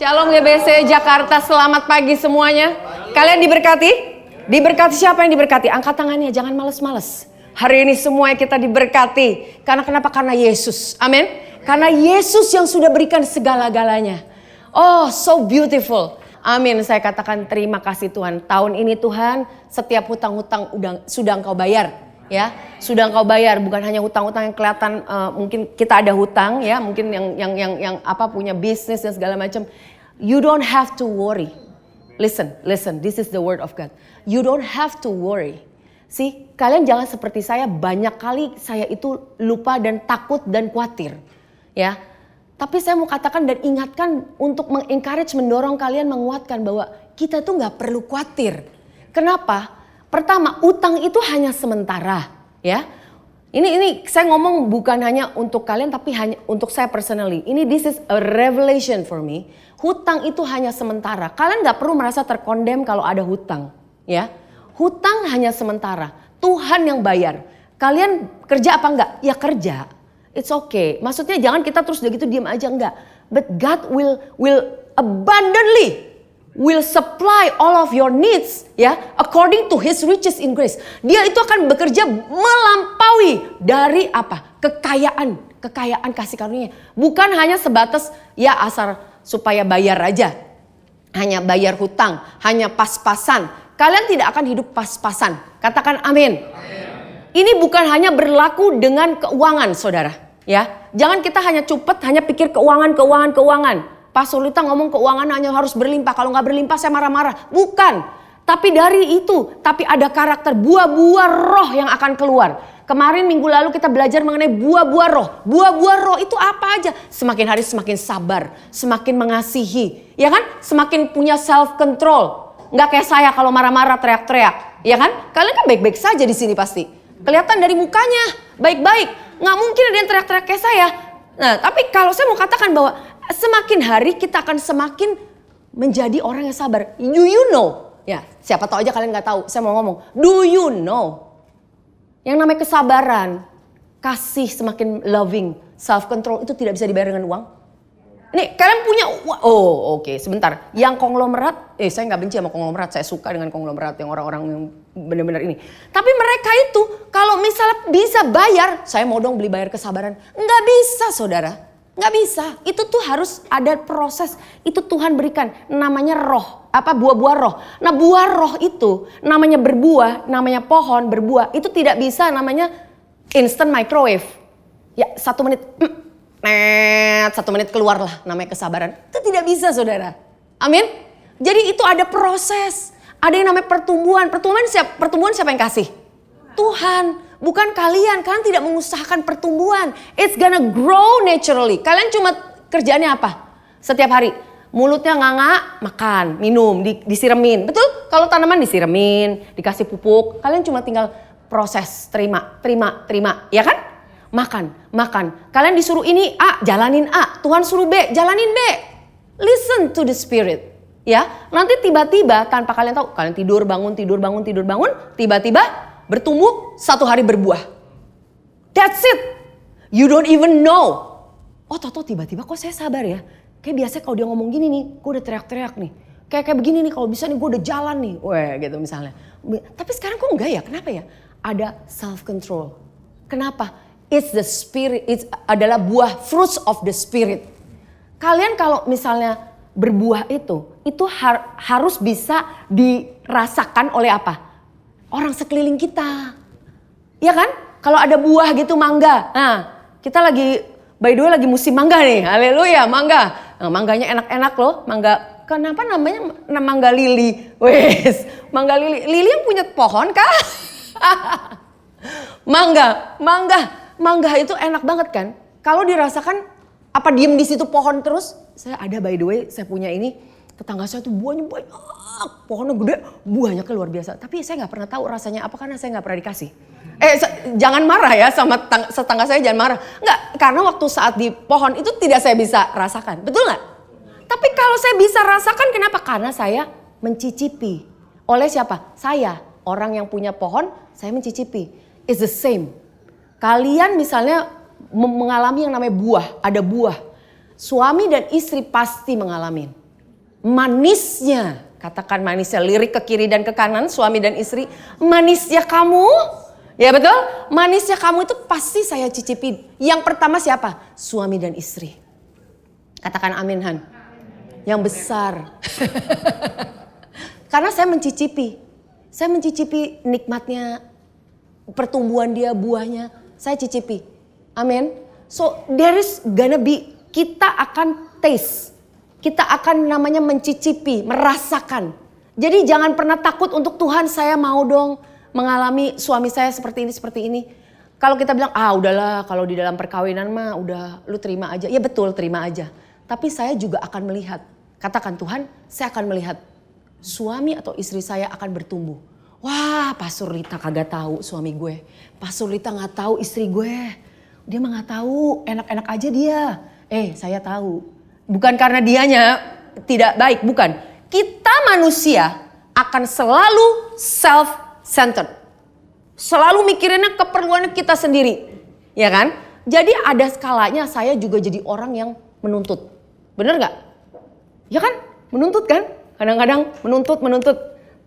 Shalom GBC Jakarta, selamat pagi semuanya. Kalian diberkati? Diberkati siapa yang diberkati? Angkat tangannya, jangan males-males. Hari ini semuanya kita diberkati. Karena kenapa? Karena Yesus. Amin. Karena Yesus yang sudah berikan segala-galanya. Oh, so beautiful. Amin. Saya katakan terima kasih Tuhan. Tahun ini Tuhan, setiap hutang-hutang sudah Engkau bayar. Ya, sudah Engkau bayar, bukan hanya hutang-hutang yang kelihatan mungkin kita ada hutang ya, mungkin yang apa punya bisnis dan segala macam. You don't have to worry. Listen, this is the word of God. You don't have to worry. See, kalian jangan seperti saya, banyak kali saya itu lupa dan takut dan khawatir. Ya. Tapi saya mau katakan dan ingatkan untuk mengencourage, mendorong kalian, menguatkan bahwa kita tuh nggak perlu khawatir. Kenapa? Pertama, utang itu hanya sementara, ya. Ini saya ngomong bukan hanya untuk kalian tapi hanya untuk saya personally. This is a revelation for me. Hutang itu hanya sementara. Kalian nggak perlu merasa terkondem kalau ada hutang, ya. Hutang hanya sementara. Tuhan yang bayar. Kalian kerja apa enggak? Ya kerja. It's okay. Maksudnya jangan kita terus udah gitu diam aja, enggak. But God will abundantly will supply all of your needs, ya, according to His riches in grace. Dia itu akan bekerja melampaui dari apa? Kekayaan kasih karunia. Bukan hanya sebatas ya asal supaya bayar aja. Hanya bayar hutang, hanya pas-pasan. Kalian tidak akan hidup pas-pasan. Katakan amin. Ini bukan hanya berlaku dengan keuangan, saudara. Ya, jangan kita hanya cupet, hanya pikir keuangan. Pas Sulita ngomong keuangan hanya harus berlimpah. Kalau nggak berlimpah saya marah-marah. Bukan. Tapi dari itu. Tapi ada karakter buah-buah roh yang akan keluar. Kemarin minggu lalu kita belajar mengenai buah-buah roh. Buah-buah roh itu apa aja? Semakin hari semakin sabar. Semakin mengasihi. Ya kan? Semakin punya self control. Nggak kayak saya kalau marah-marah teriak-teriak. Ya kan? Kalian kan baik-baik saja di sini pasti. Kelihatan dari mukanya. Baik-baik. Nggak mungkin ada yang teriak-teriak kayak saya. Nah, tapi kalau saya mau katakan bahwa semakin hari kita akan semakin menjadi orang yang sabar. Do you know? Ya, siapa tahu aja kalian nggak tahu. Saya mau ngomong. Do you know? Yang namanya kesabaran, kasih semakin loving, self control itu tidak bisa dibayar dengan uang. Ini kalian punya, oke, sebentar. Yang konglomerat, saya nggak benci sama konglomerat. Saya suka dengan konglomerat yang orang-orang yang benar-benar ini. Tapi mereka itu kalau misalnya bisa bayar, saya mau dong beli bayar kesabaran. Nggak bisa, saudara. Nggak bisa, itu tuh harus ada proses, itu Tuhan berikan, namanya roh, buah-buah roh. Nah buah roh itu namanya berbuah, namanya pohon berbuah, itu tidak bisa namanya instant microwave. Ya 1 menit, 1 menit keluarlah namanya kesabaran, itu tidak bisa saudara. Amin. Jadi itu ada proses, ada yang namanya pertumbuhan, pertumbuhan siapa yang kasih? Tuhan. Bukan kalian tidak mengusahakan pertumbuhan. It's gonna grow naturally. Kalian cuma kerjaannya apa? Setiap hari. Mulutnya nganga, makan, minum, disiremin. Betul? Kalau tanaman disiremin, dikasih pupuk. Kalian cuma tinggal proses, terima. Ya kan? Makan. Kalian disuruh ini A, jalanin A. Tuhan suruh B, jalanin B. Listen to the Spirit. Ya, nanti tiba-tiba tanpa kalian tahu. Kalian tidur, bangun. Tiba-tiba bertumbuh 1 hari berbuah. That's it. You don't even know. Oh Toto tiba-tiba kok saya sabar ya. Kayak biasa kalau dia ngomong gini nih, gue udah teriak-teriak nih. Kayak begini nih kalau bisa nih gue udah jalan nih. Weh gitu misalnya. Tapi sekarang kok enggak ya? Kenapa ya? Ada self control. Kenapa? It's the spirit. It's adalah buah fruits of the spirit. Kalian kalau misalnya berbuah itu harus bisa dirasakan oleh apa? Orang sekeliling kita. Ya kan? Kalau ada buah gitu mangga. Nah kita by the way lagi musim mangga nih. Haleluya mangga. Nah, mangganya enak-enak loh. Mangga, kenapa namanya mangga lili? Wes, mangga lili. Lili yang punya pohon kah? Mangga itu enak banget kan? Kalau dirasakan apa diem di situ pohon terus? Saya ada by the way, saya punya ini. Tetangga saya tuh buahnya banyak, pohonnya gede, buahnya luar biasa. Tapi saya nggak pernah tahu rasanya apa karena saya nggak pernah dikasih. Jangan marah ya sama tetangga saya, jangan marah. Nggak, karena waktu saat di pohon itu tidak saya bisa rasakan, betul nggak? Tapi kalau saya bisa rasakan, kenapa? Karena saya mencicipi. Oleh siapa? Saya, orang yang punya pohon, saya mencicipi. It's the same. Kalian misalnya mengalami yang namanya buah, ada buah. Suami dan istri pasti mengalami. manisnya, katakan manisnya, lirik ke kiri dan ke kanan, suami dan istri, manisnya kamu, ya betul? Manisnya kamu itu pasti saya cicipi. Yang pertama siapa? Suami dan istri. Katakan amin, Han. Yang besar. Karena saya mencicipi nikmatnya, pertumbuhan dia, buahnya, saya cicipi. Amin. So there is gonna be, kita akan taste. Kita akan namanya mencicipi, merasakan. Jadi jangan pernah takut untuk Tuhan, saya mau dong mengalami suami saya seperti ini. Kalau kita bilang, udahlah kalau di dalam perkawinan mah udah lu terima aja. Ya betul, terima aja. Tapi saya juga akan melihat. Katakan Tuhan, saya akan melihat suami atau istri saya akan bertumbuh. Wah, Pastor Lita kagak tahu suami gue. Pastor Lita gak tahu istri gue. Dia mah gak tahu, enak-enak aja dia. Saya tahu. Bukan karena dianya tidak baik, bukan. Kita manusia akan selalu self-centered. Selalu mikirinnya keperluan kita sendiri. Ya kan? Jadi ada skalanya saya juga jadi orang yang menuntut. Bener gak? Ya kan? Menuntut kan? Kadang-kadang menuntut.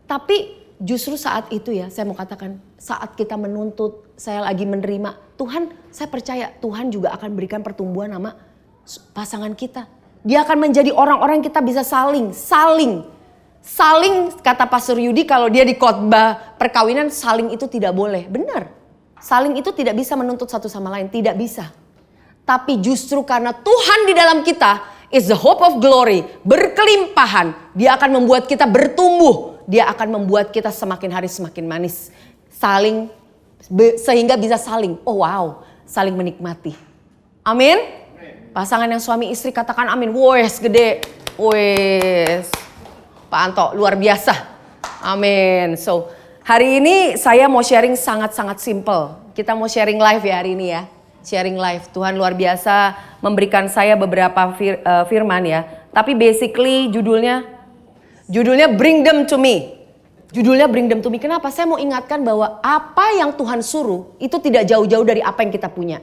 Tapi justru saat itu ya, saya mau katakan, saat kita menuntut, saya lagi menerima, Tuhan, saya percaya Tuhan juga akan berikan pertumbuhan sama pasangan kita. Dia akan menjadi orang-orang kita bisa saling, kata Pastor Yudi kalau dia di khotbah perkawinan, saling itu tidak boleh. Benar, saling itu tidak bisa menuntut satu sama lain, tidak bisa. Tapi justru karena Tuhan di dalam kita is the hope of glory, berkelimpahan, dia akan membuat kita bertumbuh. Dia akan membuat kita semakin hari semakin manis. Saling, sehingga bisa saling, saling menikmati. Amin. Pasangan yang suami istri katakan amin. Wes gede. Wes. Pak Anto luar biasa. Amin. So hari ini saya mau sharing sangat-sangat simple. Kita mau sharing live ya hari ini ya. Sharing live. Tuhan luar biasa memberikan saya beberapa firman ya. Tapi basically judulnya Bring Them To Me. Judulnya Bring Them To Me. Kenapa? Saya mau ingatkan bahwa apa yang Tuhan suruh itu tidak jauh-jauh dari apa yang kita punya.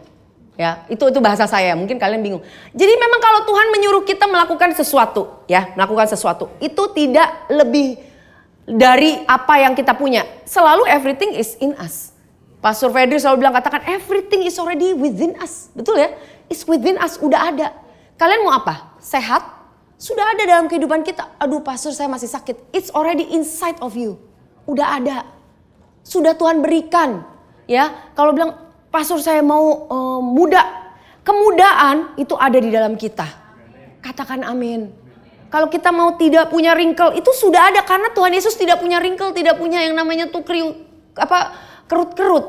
Ya, itu bahasa saya. Mungkin kalian bingung. Jadi memang kalau Tuhan menyuruh kita melakukan sesuatu, itu tidak lebih dari apa yang kita punya. Selalu everything is in us. Pastor Fredri selalu bilang, katakan everything is already within us. Betul ya? It's within us, udah ada. Kalian mau apa? Sehat? Sudah ada dalam kehidupan kita. Aduh pastor saya masih sakit. It's already inside of you. Udah ada. Sudah Tuhan berikan. Ya, kalau bilang pastor saya mau muda. Kemudaan itu ada di dalam kita. Katakan amin. Kalau kita mau tidak punya wrinkle itu sudah ada. Karena Tuhan Yesus tidak punya wrinkle. Tidak punya yang namanya tuh kerut-kerut.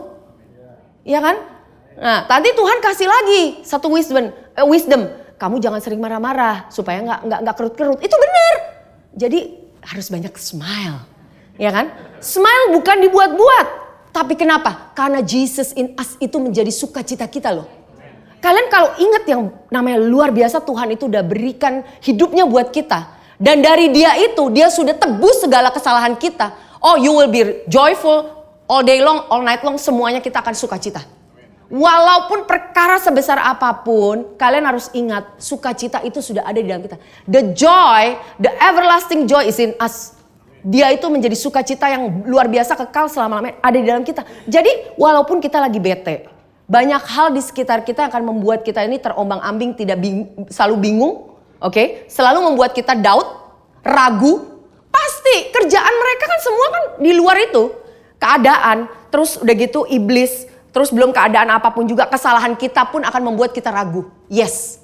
Ya kan? Nah nanti Tuhan kasih lagi satu wisdom. Kamu jangan sering marah-marah supaya nggak kerut-kerut. Itu benar. Jadi harus banyak smile. Ya kan? Smile bukan dibuat-buat. Tapi kenapa? Karena Jesus in us itu menjadi sukacita kita loh. Kalian kalau ingat yang namanya luar biasa, Tuhan itu udah berikan hidupnya buat kita. Dan dari dia itu, dia sudah tebus segala kesalahan kita. Oh, you will be joyful all day long, all night long, semuanya kita akan sukacita. Walaupun perkara sebesar apapun, kalian harus ingat sukacita itu sudah ada di dalam kita. The joy, the everlasting joy is in us. Dia itu menjadi sukacita yang luar biasa kekal selama-lamanya ada di dalam kita. Jadi walaupun kita lagi bete, banyak hal di sekitar kita akan membuat kita ini terombang-ambing, selalu bingung, oke? Selalu membuat kita doubt, ragu. Pasti kerjaan mereka kan semua kan di luar itu. Keadaan, terus udah gitu iblis, terus belum keadaan apapun juga kesalahan kita pun akan membuat kita ragu. Yes.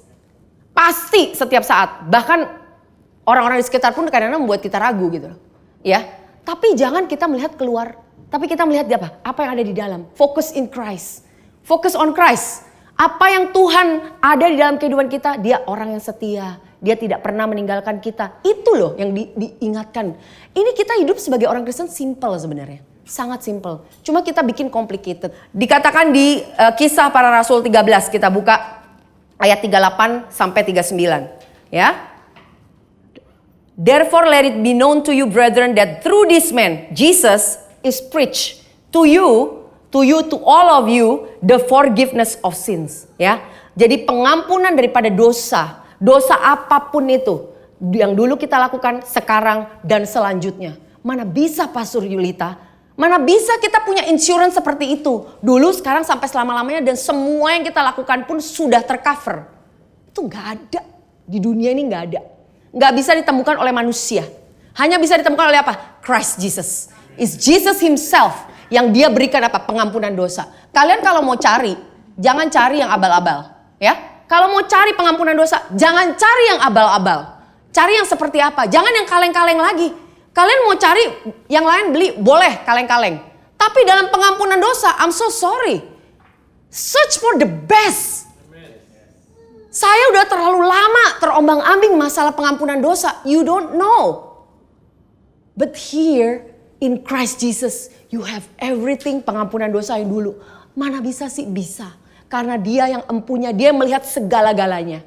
Pasti setiap saat. Bahkan orang-orang di sekitar pun kadang-kadang membuat kita ragu gitu. Ya, tapi jangan kita melihat keluar, tapi kita melihat di apa? Apa yang ada di dalam. Focus in Christ. Focus on Christ. Apa yang Tuhan ada di dalam kehidupan kita, dia orang yang setia. Dia tidak pernah meninggalkan kita. Itu loh yang diingatkan. Ini kita hidup sebagai orang Kristen simple sebenarnya. Sangat simple. Cuma kita bikin complicated. Dikatakan di Kisah Para Rasul 13, kita buka ayat 38 sampai 39. Ya. Therefore let it be known to you brethren that through this man Jesus is preached to all of you the forgiveness of sins. Ya, jadi pengampunan daripada dosa apapun itu. Yang dulu kita lakukan, sekarang dan selanjutnya. Mana bisa Pastor Yulita? Mana bisa kita punya insurance seperti itu? Dulu, sekarang, sampai selama-lamanya, dan semua yang kita lakukan pun sudah tercover. Itu gak ada. Di dunia ini gak ada. Gak bisa ditemukan oleh manusia. Hanya bisa ditemukan oleh apa? Christ Jesus. It's Jesus himself yang dia berikan apa? Pengampunan dosa. Kalian kalau mau cari, jangan cari yang abal-abal. Ya, kalau mau cari pengampunan dosa, jangan cari yang abal-abal. Cari yang seperti apa? Jangan yang kaleng-kaleng lagi. Kalian mau cari yang lain beli, boleh kaleng-kaleng. Tapi dalam pengampunan dosa, I'm so sorry. Search for the best. Saya udah terlalu lama terombang-ambing masalah pengampunan dosa. You don't know. But here in Christ Jesus, you have everything pengampunan dosa yang dulu. Mana bisa sih? Bisa. Karena dia yang empunya, dia melihat segala-galanya.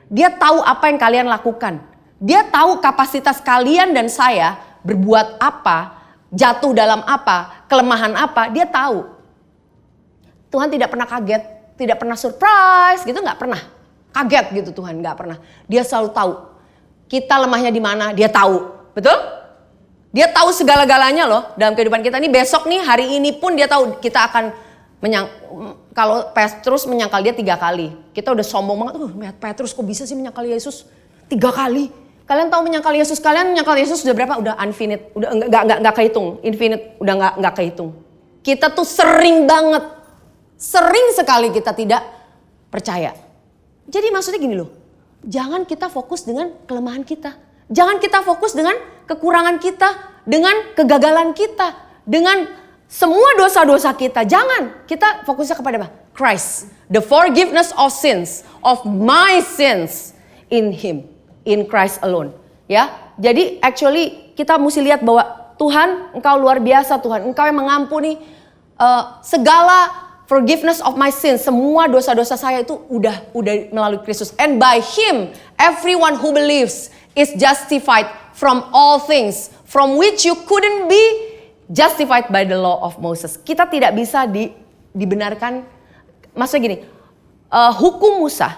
Dia tahu apa yang kalian lakukan. Dia tahu kapasitas kalian dan saya berbuat apa, jatuh dalam apa, kelemahan apa, dia tahu. Tuhan tidak pernah kaget, tidak pernah surprise gitu, gak pernah. Kaget gitu Tuhan, gak pernah. Dia selalu tahu. Kita lemahnya di mana, dia tahu. Betul? Dia tahu segala-galanya loh dalam kehidupan kita. Ini besok nih, hari ini pun dia tahu kita akan kalau Petrus menyangkal dia 3 kali. Kita udah sombong banget, Petrus kok bisa sih menyangkal Yesus 3 kali. Kalian tahu menyangkal Yesus, kalian menyangkal Yesus sudah berapa? Udah infinite, udah nggak kehitung. Infinite, udah nggak kehitung. Kita tuh sering banget, sering sekali kita tidak percaya. Jadi maksudnya gini loh, jangan kita fokus dengan kelemahan kita. Jangan kita fokus dengan kekurangan kita, dengan kegagalan kita, dengan semua dosa-dosa kita. Jangan, kita fokusnya kepada apa? Christ, the forgiveness of sins, of my sins in Him. In Christ alone, ya. Jadi actually kita mesti lihat bahwa Tuhan, Engkau luar biasa Tuhan. Engkau yang mengampuni segala forgiveness of my sins. Semua dosa-dosa saya itu udah melalui Kristus. And by Him, everyone who believes is justified from all things from which you couldn't be justified by the law of Moses. Kita tidak bisa dibenarkan. Maksudnya gini, hukum Musa,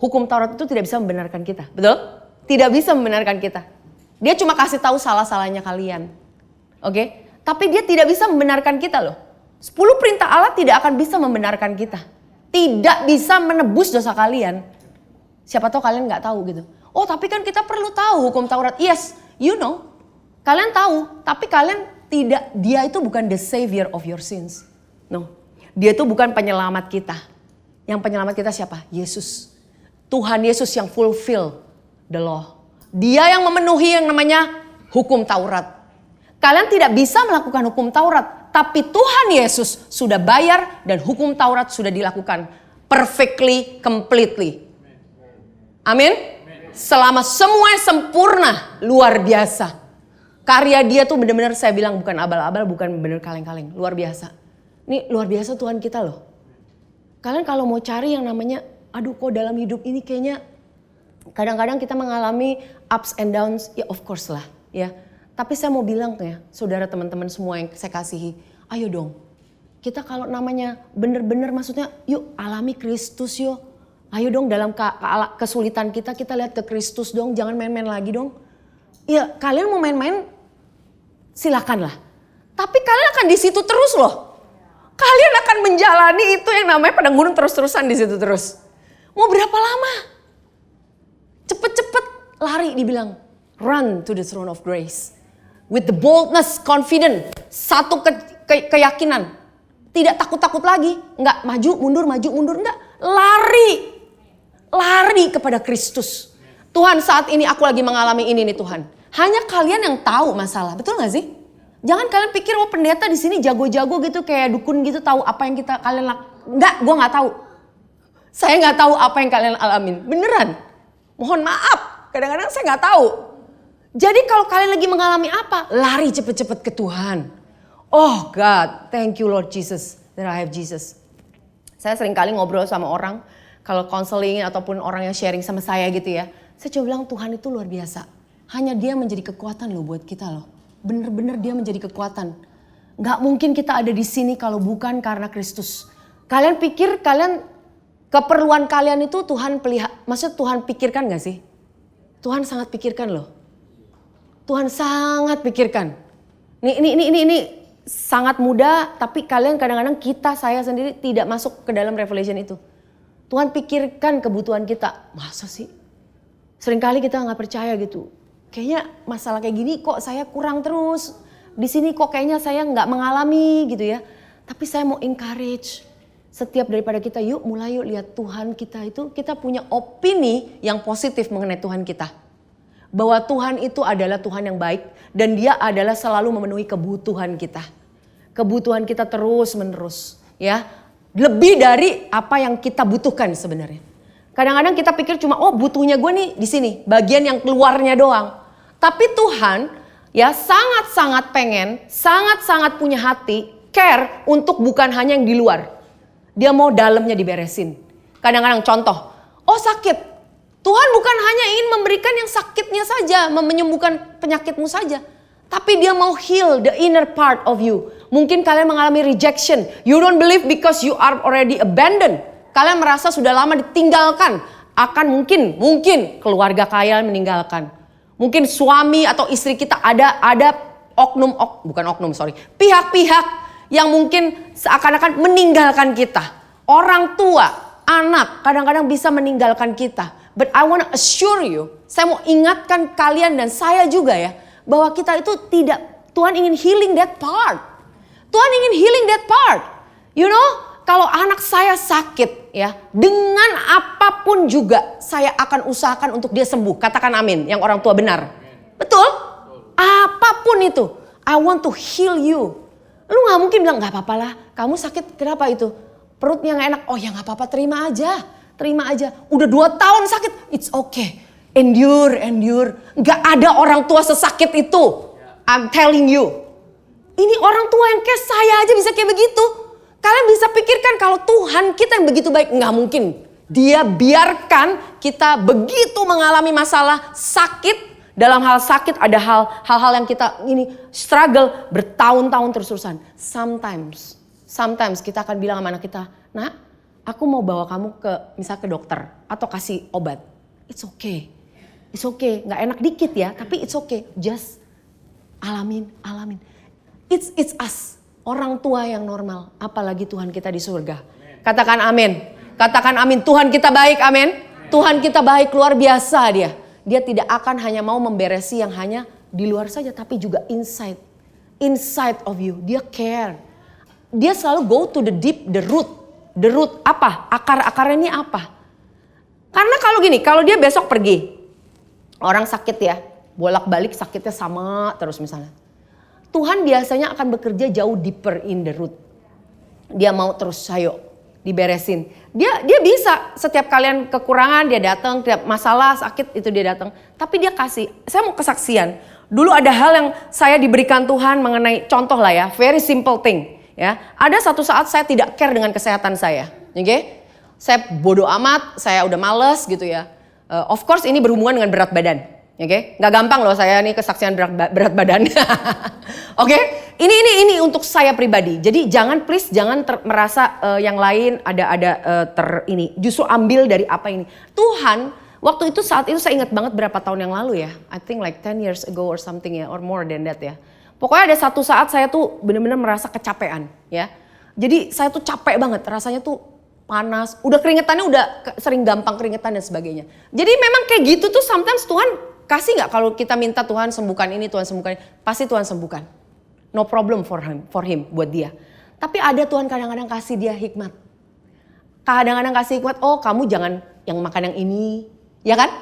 hukum Taurat itu tidak bisa membenarkan kita, betul? Tidak bisa membenarkan kita. Dia cuma kasih tahu salah-salahnya kalian. Oke? Tapi dia tidak bisa membenarkan kita loh. 10 perintah Allah tidak akan bisa membenarkan kita. Tidak bisa menebus dosa kalian. Siapa tahu kalian gak tahu gitu. Oh tapi kan kita perlu tahu hukum Taurat. Yes, you know. Kalian tahu. Tapi kalian tidak. Dia itu bukan the savior of your sins. No. Dia itu bukan penyelamat kita. Yang penyelamat kita siapa? Yesus. Tuhan Yesus yang fulfill the law. Dia yang memenuhi yang namanya hukum Taurat. Kalian tidak bisa melakukan hukum Taurat. Tapi Tuhan Yesus sudah bayar dan hukum Taurat sudah dilakukan perfectly, completely. Amin. Selama semuanya sempurna, luar biasa. Karya dia tuh benar-benar saya bilang bukan abal-abal, bukan benar kaleng-kaleng. Luar biasa. Ini luar biasa Tuhan kita loh. Kalian kalau mau cari yang namanya, aduh kok dalam hidup ini kayaknya kadang-kadang kita mengalami ups and downs, ya of course lah ya. Tapi saya mau bilang ya, saudara teman-teman semua yang saya kasihi, ayo dong. Kita kalau namanya benar-benar maksudnya yuk alami Kristus yuk. Ayo dong dalam kesulitan kita lihat ke Kristus dong, jangan main-main lagi dong. Ya kalian mau main-main silakan lah. Tapi kalian akan di situ terus loh. Kalian akan menjalani itu yang namanya padang gurun terus-terusan di situ terus. Mau berapa lama? Cepet-cepet lari dibilang. Run to the throne of grace. With the boldness, confident. Satu keyakinan. Tidak takut-takut lagi. Enggak maju, mundur. Enggak. Lari. Lari kepada Kristus. Tuhan saat ini aku lagi mengalami ini nih Tuhan. Hanya kalian yang tahu masalah. Betul gak sih? Jangan kalian pikir wah pendeta di sini jago-jago gitu. Kayak dukun gitu tahu apa yang kalian lakukan. Enggak, gue gak tahu. Saya gak tahu apa yang kalian alamin. Beneran. Mohon maaf, kadang-kadang saya nggak tahu. Jadi kalau kalian lagi mengalami apa, lari cepet-cepet ke Tuhan. Oh God, thank you Lord Jesus that I have Jesus. Saya sering kali ngobrol sama orang, kalau counseling ataupun orang yang sharing sama saya gitu ya. Saya coba bilang Tuhan itu luar biasa. Hanya dia menjadi kekuatan loh buat kita loh. Bener-bener dia menjadi kekuatan. Gak mungkin kita ada di sini kalau bukan karena Kristus. Kalian pikir keperluan kalian itu Tuhan pelihara, maksudnya Tuhan pikirkan gak sih? Tuhan sangat pikirkan loh. Tuhan sangat pikirkan. Ini sangat mudah, tapi kalian kadang-kadang saya sendiri tidak masuk ke dalam revelation itu. Tuhan pikirkan kebutuhan kita. Masa sih? Seringkali kita nggak percaya gitu. Kayaknya masalah kayak gini kok saya kurang terus. Di sini kok kayaknya saya nggak mengalami gitu ya. Tapi saya mau encourage setiap daripada kita, yuk mulai yuk lihat Tuhan kita itu, kita punya opini yang positif mengenai Tuhan kita. Bahwa Tuhan itu adalah Tuhan yang baik dan dia adalah selalu memenuhi kebutuhan kita. Kebutuhan kita terus menerus ya. Lebih dari apa yang kita butuhkan sebenarnya. Kadang-kadang kita pikir cuma butuhnya gue nih di sini, bagian yang keluarnya doang. Tapi Tuhan ya sangat-sangat pengen, sangat-sangat punya hati, care untuk bukan hanya yang di luar. Dia mau dalamnya diberesin. Kadang-kadang contoh, sakit. Tuhan bukan hanya ingin memberikan yang sakitnya saja, menyembuhkan penyakitmu saja. Tapi dia mau heal the inner part of you. Mungkin kalian mengalami rejection. You don't believe because you are already abandoned. Kalian merasa sudah lama ditinggalkan. Akan mungkin keluarga kalian meninggalkan. Mungkin suami atau istri kita ada pihak-pihak yang mungkin seakan-akan meninggalkan kita. Orang tua, anak kadang-kadang bisa meninggalkan kita. But I want to assure you, saya mau ingatkan kalian dan saya juga ya, bahwa kita itu tidak, Tuhan ingin healing that part. Tuhan ingin healing that part. You know, kalau anak saya sakit ya, dengan apapun juga saya akan usahakan untuk dia sembuh. Katakan amin, yang orang tua benar. Betul? Apapun itu, I want to heal you. Lu gak mungkin bilang, gak apa-apa lah, kamu sakit kenapa itu? Perutnya gak enak, ya gak apa-apa, terima aja. Udah 2 tahun sakit, it's okay. Endure. Gak ada orang tua sesakit itu. I'm telling you. Ini orang tua yang kayak saya aja bisa kayak begitu. Kalian bisa pikirkan kalau Tuhan kita yang begitu baik. Gak mungkin. Dia biarkan kita begitu mengalami masalah sakit. Dalam hal sakit ada hal-hal yang kita ini struggle bertahun-tahun terus-terusan. Sometimes kita akan bilang sama anak kita, nak, aku mau bawa kamu ke dokter atau kasih obat. It's okay. Gak enak dikit ya, tapi it's okay. Just alamin. It's us. Orang tua yang normal. Apalagi Tuhan kita di surga. Katakan amin. Tuhan kita baik, amin. Tuhan kita baik, luar biasa dia. Dia tidak akan hanya mau memberesi yang hanya di luar saja, tapi juga inside of you. Dia care. Dia selalu go to the deep, the root. The root apa? Akar-akarnya ini apa? Karena kalau dia besok pergi, orang sakit ya, bolak-balik sakitnya sama terus misalnya. Tuhan biasanya akan bekerja jauh deeper in the root. Dia mau terus diberesin. Dia bisa, setiap kalian kekurangan dia datang, setiap masalah sakit itu dia datang. Tapi dia kasih, saya mau kesaksian. Dulu ada hal yang saya diberikan Tuhan mengenai, contoh lah ya, very simple thing. Ya, ada satu saat saya tidak care dengan kesehatan saya. Okay? Saya bodoh amat, saya udah males gitu ya. Of course ini berhubungan dengan berat badan. Oke, nggak gampang loh saya nih kesaksian berat badan. Oke, ini untuk saya pribadi. Jadi jangan merasa yang lain ini. Justru ambil dari apa ini. Tuhan waktu itu saat itu saya ingat banget berapa tahun yang lalu ya. I think like 10 years ago or something ya, or more than that ya. Pokoknya ada satu saat saya tuh benar-benar merasa kecapean ya. Jadi saya tuh capek banget, rasanya tuh panas. Udah keringetannya udah sering gampang keringetan dan sebagainya. Jadi memang kayak gitu tuh sometimes Tuhan kasih gak kalau kita minta Tuhan sembuhkan ini, Tuhan sembuhkan ini. Pasti Tuhan sembuhkan. No problem for him, buat dia. Tapi ada Tuhan kadang-kadang kasih dia hikmat. Kadang-kadang kasih hikmat, kamu jangan yang makan yang ini. Ya kan?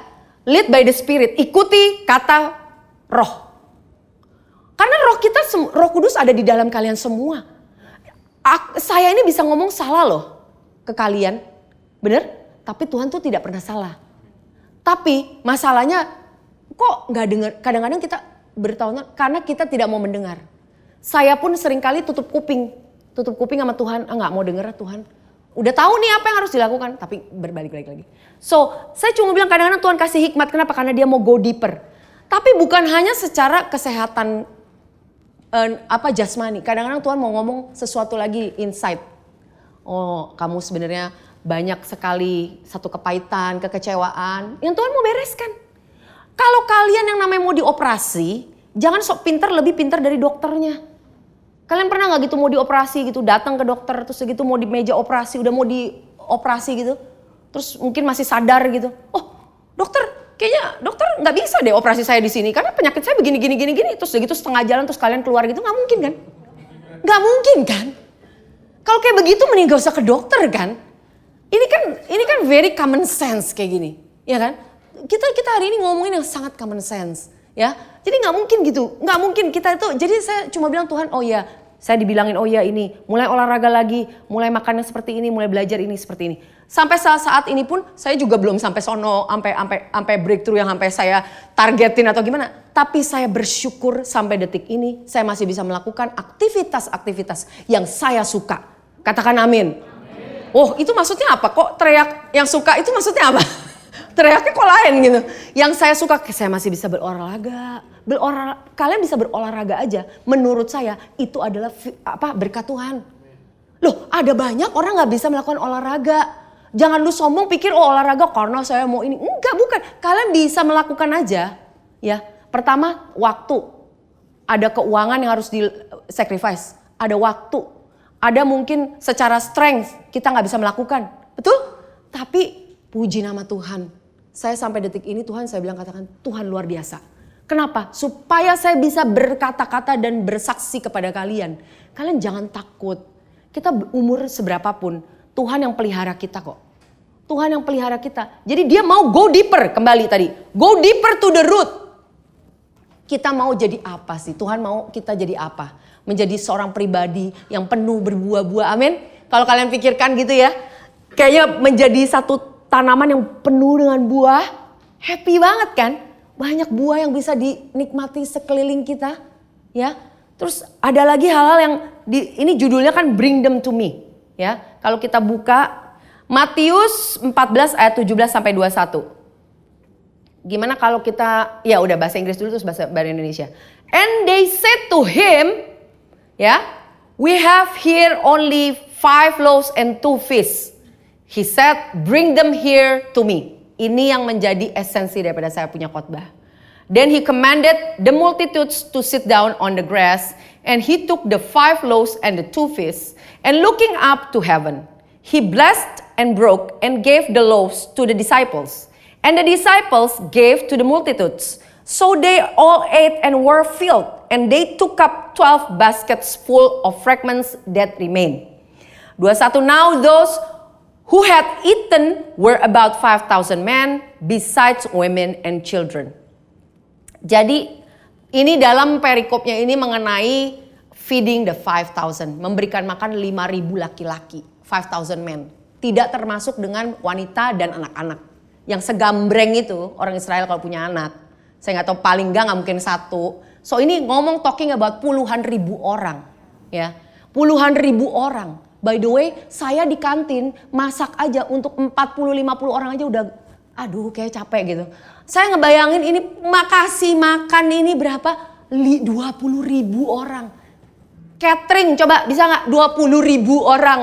Lead by the Spirit, ikuti kata roh. Karena roh kudus ada di dalam kalian semua. Saya ini bisa ngomong salah loh ke kalian. Bener? Tapi Tuhan tuh tidak pernah salah. Tapi masalahnya kok gak dengar. Kadang-kadang kita bertahun-tahun karena kita tidak mau mendengar. Saya pun seringkali tutup kuping sama Tuhan. Gak mau denger Tuhan. Udah tahu nih apa yang harus dilakukan. Tapi berbalik lagi. So saya cuma bilang kadang-kadang Tuhan kasih hikmat. Kenapa? Karena dia mau go deeper. Tapi bukan hanya secara kesehatan jasmani. Kadang-kadang Tuhan mau ngomong sesuatu lagi inside. Kamu sebenarnya banyak sekali satu kepahitan, kekecewaan yang Tuhan mau bereskan. Kalau kalian yang namanya mau dioperasi, jangan sok pintar lebih pintar dari dokternya. Kalian pernah gak gitu mau dioperasi gitu, datang ke dokter terus gitu mau di meja operasi, udah mau dioperasi gitu. Terus mungkin masih sadar gitu. Oh dokter, kayaknya dokter gak bisa deh operasi saya di sini karena penyakit saya begini. Terus gitu setengah jalan terus kalian keluar gitu, gak mungkin kan? Gak mungkin kan? Kalau kayak begitu mending gak usah ke dokter kan? Ini kan very common sense kayak gini, ya kan? Kita hari ini ngomongin yang sangat common sense, ya. Jadi nggak mungkin gitu, nggak mungkin kita itu. Jadi saya cuma bilang Tuhan, oh ya, saya dibilangin oh ya ini, mulai olahraga lagi, mulai makannya seperti ini, mulai belajar ini seperti ini. Sampai saat ini pun saya juga belum sampai sono, sampai breakthrough yang sampai saya targetin atau gimana. Tapi saya bersyukur sampai detik ini saya masih bisa melakukan aktivitas-aktivitas yang saya suka. Katakan amin. Oh itu maksudnya apa? Kok teriak yang suka itu maksudnya apa? Teriaknya kok lain gitu. Yang saya suka, saya masih bisa berolahraga. Kalian bisa berolahraga aja. Menurut saya itu adalah berkat Tuhan. Loh ada banyak orang gak bisa melakukan olahraga. Jangan lu sombong pikir olahraga karena saya mau ini. Enggak, bukan. Kalian bisa melakukan aja. Ya, pertama waktu. Ada keuangan yang harus di-sacrifice. Ada waktu. Ada mungkin secara strength kita gak bisa melakukan. Betul? Tapi puji nama Tuhan. Saya sampai detik ini Tuhan saya bilang katakan Tuhan luar biasa. Kenapa? Supaya saya bisa berkata-kata dan bersaksi kepada kalian. Kalian jangan takut. Kita umur seberapapun Tuhan yang pelihara kita kok. Tuhan yang pelihara kita. Jadi dia mau go deeper kembali tadi. Go deeper to the root. Kita mau jadi apa sih? Tuhan mau kita jadi apa? Menjadi seorang pribadi yang penuh berbuah-buah. Amin. Kalau kalian pikirkan gitu ya. Kayaknya menjadi satu tanaman yang penuh dengan buah, happy banget kan? Banyak buah yang bisa dinikmati sekeliling kita, ya. Terus ada lagi hal-hal yang ini judulnya kan bring them to me, ya. Kalau kita buka Matius 14 ayat 17 sampai 21. Gimana kalau kita, ya udah bahasa Inggris dulu terus bahasa Indonesia. And they said to him, ya, we have here only 5 loaves and 2 fish. He said, bring them here to me. Ini yang menjadi esensi daripada saya punya khotbah. Then he commanded the multitudes to sit down on the grass. And he took the 5 loaves and the 2 fish. And looking up to heaven, he blessed and broke and gave the loaves to the disciples. And the disciples gave to the multitudes. So they all ate and were filled. And they took up 12 baskets full of fragments that remained. 21. Now those who had eaten were about 5,000 men, besides women and children. Jadi ini dalam perikopnya ini mengenai feeding the 5,000. Memberikan makan 5,000 laki-laki, 5,000 men. Tidak termasuk dengan wanita dan anak-anak. Yang segambreng itu orang Israel kalau punya anak. Saya gak tahu paling gak mungkin 1. So ini ngomong talking about puluhan ribu orang. Ya, puluhan ribu orang. By the way, saya di kantin masak aja untuk 40-50 orang aja udah aduh kayak capek gitu. Saya ngebayangin ini makasih makan ini berapa? 20.000 orang. Catering coba bisa gak 20.000 orang?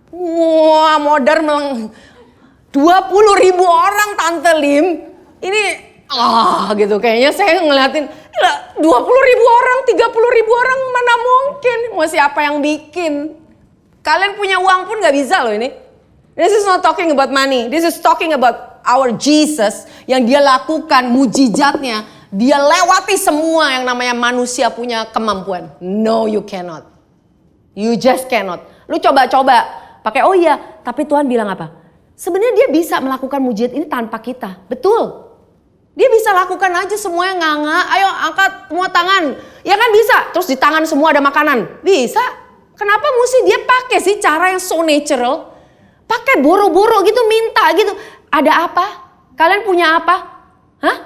Wah modern 20.000 orang Tante Lim. Ini gitu kayaknya saya ngeliatin 20.000 orang, 30.000 orang mana mungkin. Mau siapa yang bikin? Kalian punya uang pun gak bisa loh ini. This is not talking about money. This is talking about our Jesus yang dia lakukan mujizatnya. Dia lewati semua yang namanya manusia punya kemampuan. No you cannot. You just cannot. Lu coba-coba pakai oh iya. Tapi Tuhan bilang apa? Sebenarnya dia bisa melakukan mujizat ini tanpa kita. Betul. Dia bisa lakukan aja semuanya nganga. Ayo angkat semua tangan. Ya kan bisa. Terus di tangan semua ada makanan. Bisa. Kenapa mesti dia pakai sih cara yang so natural? Pakai boro-boro gitu minta gitu. Ada apa? Kalian punya apa? Hah?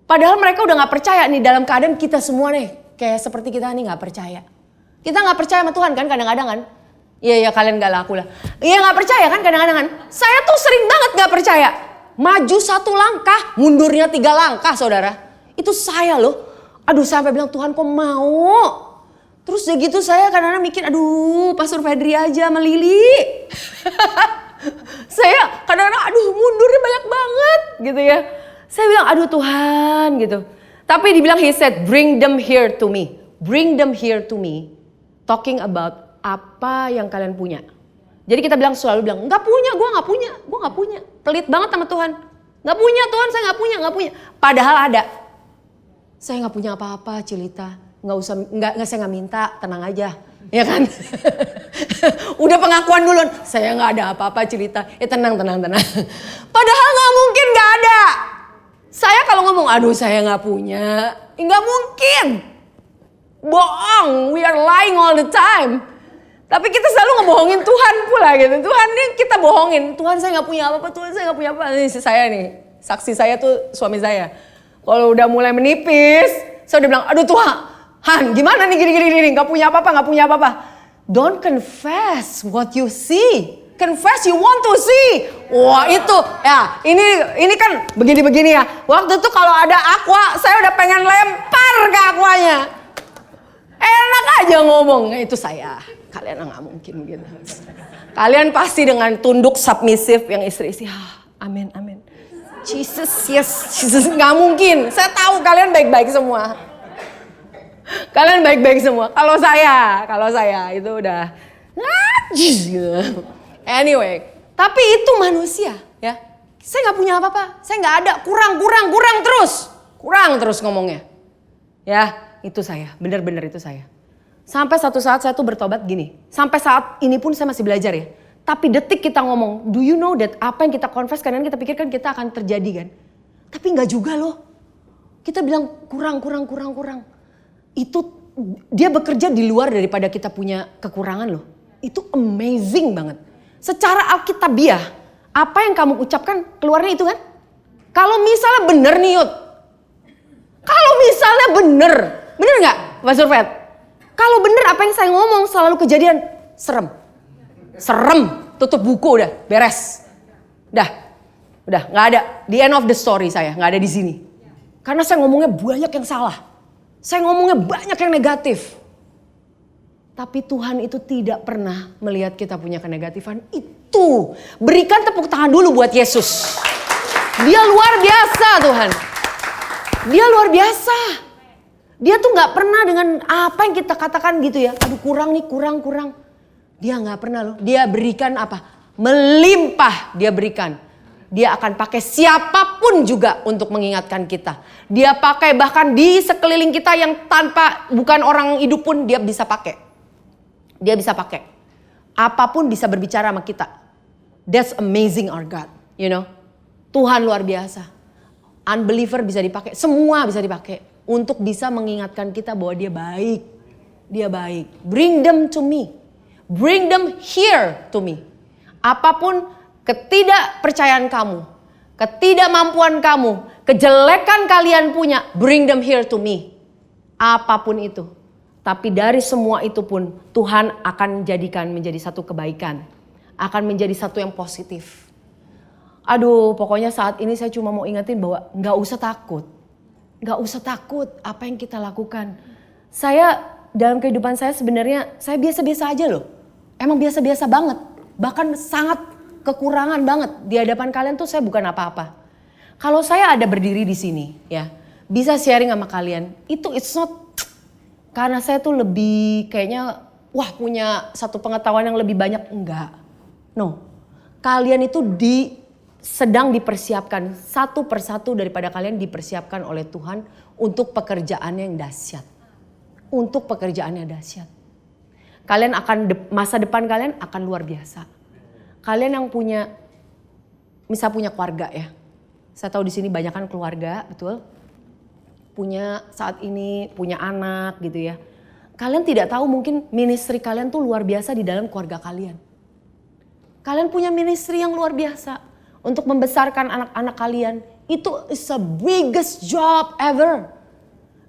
Padahal mereka udah gak percaya nih dalam keadaan kita semua nih. Kayak seperti kita nih gak percaya. Kita gak percaya sama Tuhan kan kadang-kadang kan? Iya kalian gak laku lah. Iya gak percaya kan kadang-kadang kan? Saya tuh sering banget gak percaya. Maju 1 langkah, mundurnya 3 langkah saudara. Itu saya loh. Aduh sampai bilang Tuhan kok mau? Terus udah gitu saya kadang-kadang mikir, aduh Pastor Fedri aja sama Lili. Saya kadang-kadang aduh mundurnya banyak banget gitu ya. Saya bilang, aduh Tuhan gitu. Tapi dibilang, he said, bring them here to me. Bring them here to me. Talking about apa yang kalian punya. Jadi kita selalu bilang, nggak punya, gue nggak punya. Pelit banget sama Tuhan. Nggak punya Tuhan, saya nggak punya. Padahal ada. Saya nggak punya apa-apa, Cilita. Saya nggak minta, tenang aja. Ya kan? Udah pengakuan duluan. Saya nggak ada apa-apa, Cilita. Tenang. Padahal nggak mungkin nggak ada. Saya kalau ngomong, aduh saya nggak punya. Nggak mungkin. Bohong, we are lying all the time. Tapi kita selalu ngebohongin Tuhan pula gitu. Tuhan ini kita bohongin. Tuhan saya nggak punya apa-apa, Tuhan saya nggak punya apa. Ini saya nih, saksi saya tuh suami saya. Kalau udah mulai menipis, saya udah bilang, aduh Tuhan, gimana nih gini, nggak punya apa-apa. Don't confess what you see. Confess you want to see. Wah itu, ya ini kan begini ya. Waktu itu kalau ada aqua, saya udah pengen lempar ke aquanya. Enak aja ngomong, itu saya. Kalian nggak mungkin gitu. Kalian pasti dengan tunduk submisif yang istri-istri. Amin. Jesus, yes, Jesus, nggak mungkin. Saya tahu kalian baik-baik semua. Kalau saya itu udah ngajis gitu. Anyway, tapi itu manusia ya. Saya nggak punya apa-apa, saya nggak ada, kurang terus ngomongnya. Ya, itu saya, benar-benar itu saya. Sampai satu saat saya tuh bertobat gini. Sampai saat ini pun saya masih belajar ya. Tapi detik kita ngomong, do you know that apa yang kita confess kadang kita pikirkan kita akan terjadi kan. Tapi nggak juga loh. Kita bilang kurang. Itu dia bekerja di luar daripada kita punya kekurangan loh. Itu amazing banget. Secara alkitabiah, apa yang kamu ucapkan keluarnya itu kan. Kalau misalnya bener nih Yud. Bener gak Pak Surfet? Kalau bener apa yang saya ngomong selalu kejadian, serem, tutup buku udah, beres. Udah gak ada, the end of the story saya, gak ada di sini. Karena saya ngomongnya banyak yang salah. Saya ngomongnya banyak yang negatif. Tapi Tuhan itu tidak pernah melihat kita punya kenegatifan itu. Berikan tepuk tangan dulu buat Yesus. Dia luar biasa Tuhan. Dia luar biasa. Dia tuh gak pernah dengan apa yang kita katakan gitu ya. Aduh kurang. Dia gak pernah loh. Dia berikan apa? Melimpah dia berikan. Dia akan pakai siapapun juga untuk mengingatkan kita. Dia pakai bahkan di sekeliling kita yang bukan orang hidup pun dia bisa pakai. Apapun bisa berbicara sama kita. That's amazing our God, you know. Tuhan luar biasa. Unbeliever bisa dipakai, semua bisa dipakai untuk bisa mengingatkan kita bahwa dia baik. Dia baik. Bring them to me. Bring them here to me. Apapun ketidakpercayaan kamu, ketidakmampuan kamu, kejelekan kalian punya, bring them here to me. Apapun itu. Tapi dari semua itu pun Tuhan akan jadikan menjadi satu kebaikan. Akan menjadi satu yang positif. Aduh pokoknya saat ini saya cuma mau ingetin bahwa gak usah takut. Gak usah takut apa yang kita lakukan. Saya dalam kehidupan saya sebenarnya saya biasa-biasa aja loh. Emang biasa-biasa banget. Bahkan sangat kekurangan banget. Di hadapan kalian tuh saya bukan apa-apa. Kalau saya ada berdiri di sini ya. Bisa sharing sama kalian. Itu it's not. Karena saya tuh lebih kayaknya punya satu pengetahuan yang lebih banyak. Enggak. No. Kalian itu sedang dipersiapkan. Satu persatu daripada kalian dipersiapkan oleh Tuhan untuk pekerjaan yang dahsyat. Untuk pekerjaannya dahsyat. Kalian masa depan kalian akan luar biasa. Kalian yang punya keluarga ya. Saya tahu di sini banyak kan keluarga, betul? Saat ini punya anak gitu ya. Kalian tidak tahu mungkin ministry kalian tuh luar biasa di dalam keluarga kalian. Kalian punya ministry yang luar biasa untuk membesarkan anak-anak kalian. Itu is the biggest job ever.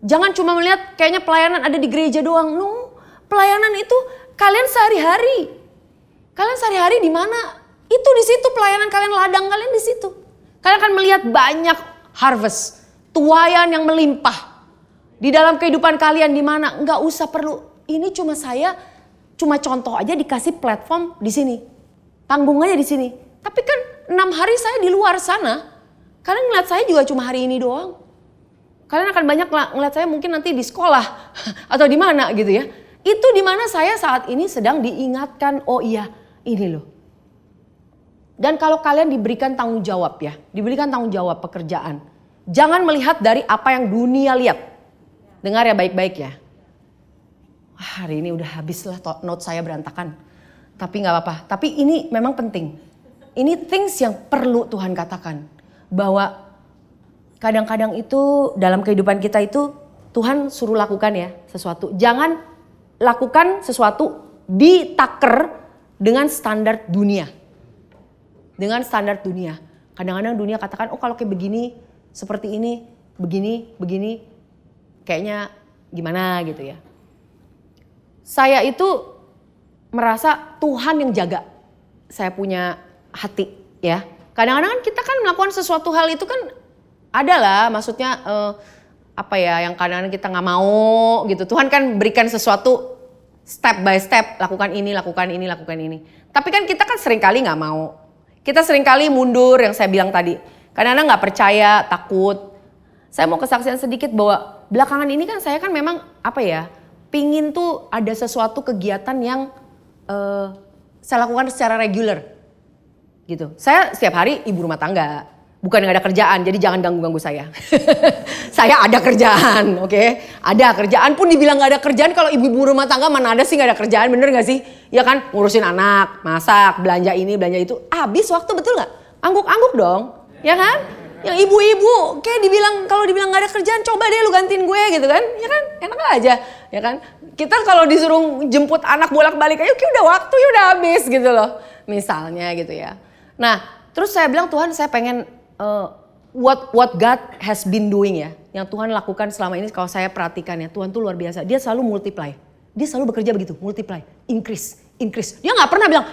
Jangan cuma melihat kayaknya pelayanan ada di gereja doang. No, pelayanan itu kalian sehari-hari. Kalian sehari-hari di mana? Itu di situ pelayanan kalian, ladang kalian di situ. Kalian akan melihat banyak harvest, tuaian yang melimpah di dalam kehidupan kalian di mana nggak usah perlu. Ini cuma contoh aja dikasih platform di sini, panggungnya di sini. Tapi kan 6 hari saya di luar sana, Kalian ngeliat saya juga cuma hari ini doang. Kalian akan banyak ngeliat saya mungkin nanti di sekolah atau di mana gitu ya. Itu di mana saya saat ini sedang diingatkan, oh iya ini loh. Dan kalau kalian diberikan tanggung jawab ya, diberikan tanggung jawab pekerjaan. Jangan melihat dari apa yang dunia lihat. Dengar ya baik-baik ya. Wah, hari ini udah habis lah note saya berantakan. Tapi gak apa-apa, tapi ini memang penting. Ini things yang perlu Tuhan katakan. Bahwa kadang-kadang itu dalam kehidupan kita itu Tuhan suruh lakukan ya sesuatu. Jangan lakukan sesuatu ditaker dengan standar dunia. Dengan standar dunia. Kadang-kadang dunia katakan, oh kalau kayak begini, seperti ini, begini, kayaknya gimana gitu ya. Saya itu merasa Tuhan yang jaga saya punya hati ya. Kadang-kadang kita kan melakukan sesuatu hal itu kan adalah maksudnya apa ya yang kadang-kadang kita nggak mau gitu. Tuhan kan berikan sesuatu step by step, lakukan ini. Tapi kan kita kan seringkali nggak mau. Kita seringkali mundur yang saya bilang tadi. Kadang-kadang nggak percaya, takut. Saya mau kesaksian sedikit bahwa belakangan ini kan saya kan memang apa ya, pingin tuh ada sesuatu kegiatan yang saya lakukan secara reguler. Gitu. Saya setiap hari ibu rumah tangga. Bukan gak ada kerjaan, jadi jangan ganggu-ganggu saya. Saya ada kerjaan, oke? Ada kerjaan pun dibilang gak ada kerjaan, kalau ibu-ibu rumah tangga mana ada sih gak ada kerjaan, bener gak sih? Ya kan, ngurusin anak, masak, belanja ini, belanja itu. Habis waktu betul gak? Angguk-angguk dong, ya kan? Yang ibu-ibu, kayak kalau dibilang gak ada kerjaan, coba deh lu gantiin gue gitu kan? Ya kan, enak aja, ya kan? Kita kalau disuruh jemput anak bolak-balik aja, udah waktunya udah habis gitu loh. Misalnya gitu ya. Nah, terus saya bilang Tuhan saya pengen what God has been doing ya. Yang Tuhan lakukan selama ini kalau saya perhatikan ya. Tuhan tuh luar biasa. Dia selalu multiply. Dia selalu bekerja begitu. Multiply. Increase. Dia gak pernah bilang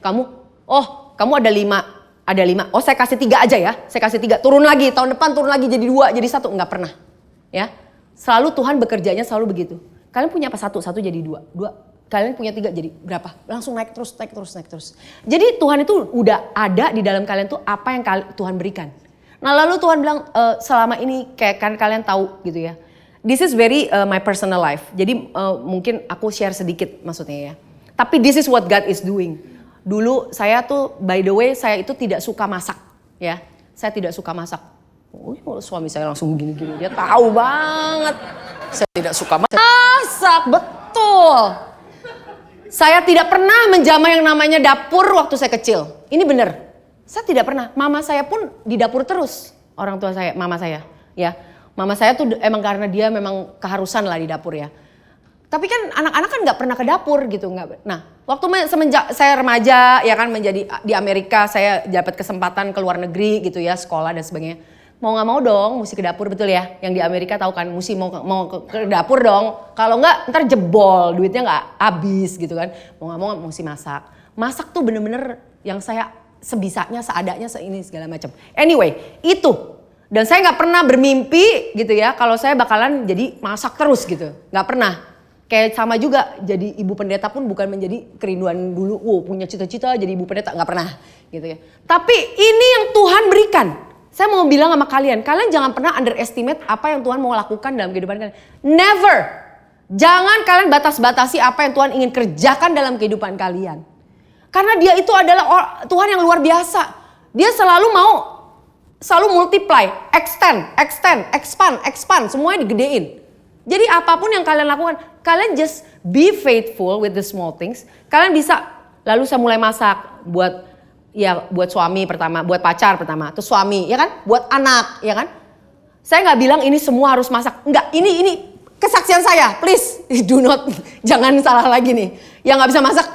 kamu ada 5. Oh saya kasih 3 aja ya. Saya kasih 3. Turun lagi. Tahun depan turun lagi jadi 2. Jadi 1. Gak pernah. Ya. Selalu Tuhan bekerjanya selalu begitu. Kalian punya apa? 1 jadi 2. Kalian punya 3 jadi berapa? Langsung naik terus. Jadi Tuhan itu udah ada di dalam kalian tuh apa yang Tuhan berikan. Nah lalu Tuhan bilang selama ini kayak kan kalian tahu gitu ya. This is very my personal life. Jadi mungkin aku share sedikit maksudnya ya. Tapi this is what God is doing. Dulu saya tuh by the way saya itu tidak suka masak ya. Saya tidak suka masak. Suami saya langsung gini-gini. Dia tahu banget. Saya tidak suka masak. Betul. Saya tidak pernah menjamah yang namanya dapur waktu saya kecil. Ini benar. Saya tidak pernah. Mama saya pun di dapur terus. Orang tua saya, mama saya. Ya, mama saya tuh emang karena dia memang keharusan lah di dapur ya. Tapi kan anak-anak kan nggak pernah ke dapur gitu. Nah, waktu semenjak saya remaja ya kan menjadi di Amerika saya dapat kesempatan ke luar negeri gitu ya, sekolah dan sebagainya. Mau nggak mau dong, mesti ke dapur betul ya. Yang di Amerika tahu kan, mesti mau ke dapur dong. Kalau nggak, ntar jebol, duitnya nggak habis gitu kan. Mau nggak mau mesti masak. Masak tuh bener-bener yang saya sebisanya, seadanya, seini segala macam. Anyway, itu. Dan saya nggak pernah bermimpi gitu ya, kalau saya bakalan jadi masak terus gitu. Nggak pernah. Kayak sama juga, jadi ibu pendeta pun bukan menjadi kerinduan dulu. Punya cita-cita jadi ibu pendeta, nggak pernah gitu ya. Tapi ini yang Tuhan berikan. Saya mau bilang sama kalian jangan pernah underestimate apa yang Tuhan mau lakukan dalam kehidupan kalian. Never. Jangan kalian batas-batasi apa yang Tuhan ingin kerjakan dalam kehidupan kalian. Karena dia itu adalah Tuhan yang luar biasa. Dia selalu multiply, expand, semuanya digedein. Jadi apapun yang kalian lakukan, kalian just be faithful with the small things. Kalian bisa, lalu saya mulai masak buat suami pertama, buat pacar pertama, terus suami, ya kan? Buat anak, ya kan? Saya nggak bilang ini semua harus masak. Enggak, ini kesaksian saya. Please, jangan salah lagi nih. Yang nggak bisa masak,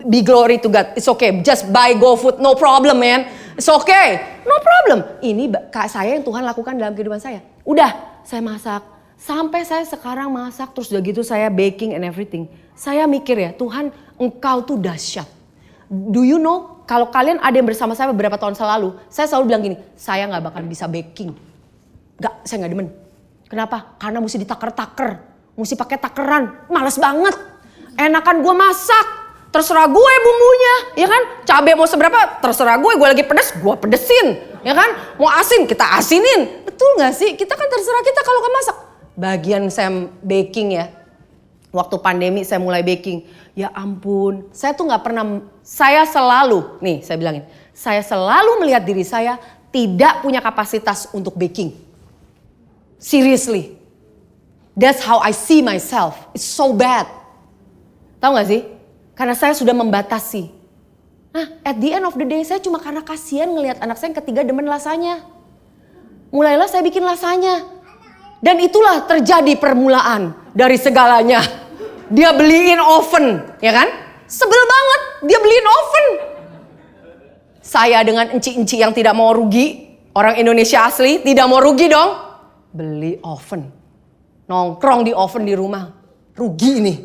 be glory to God. It's okay, just buy GoFood, no problem man. It's okay, no problem. Ini saya yang Tuhan lakukan dalam kehidupan saya. Udah, saya masak. Sampai saya sekarang masak, terus udah gitu saya baking and everything. Saya mikir ya, Tuhan engkau tuh dahsyat. Do you know, kalau kalian ada yang bersama saya beberapa tahun selalu, saya selalu bilang gini, saya gak bakal bisa baking. Saya gak demen. Kenapa? Karena mesti ditaker-taker, mesti pakai takeran, males banget. Enakan gue masak, terserah gue bumbunya, ya kan? Cabai mau seberapa, terserah gue lagi pedes, gue pedesin, ya kan? Mau asin, kita asinin. Betul gak sih? Kita kan terserah kita kalau gak masak. Bagian saya baking ya, waktu pandemi saya mulai baking. Ya ampun, saya tuh gak pernah, saya selalu, nih saya bilangin, saya selalu melihat diri saya tidak punya kapasitas untuk baking. Seriously. That's how I see myself. It's so bad. Tahu gak sih? Karena saya sudah membatasi. Nah, at the end of the day saya cuma karena kasihan ngelihat anak saya yang ketiga demen lasanya. Mulailah saya bikin lasanya. Dan itulah terjadi permulaan dari segalanya. Dia beliin oven, ya kan? Sebel banget, dia beliin oven. Saya dengan enci-enci yang tidak mau rugi, orang Indonesia asli tidak mau rugi dong. Beli oven, nongkrong di oven di rumah, rugi nih.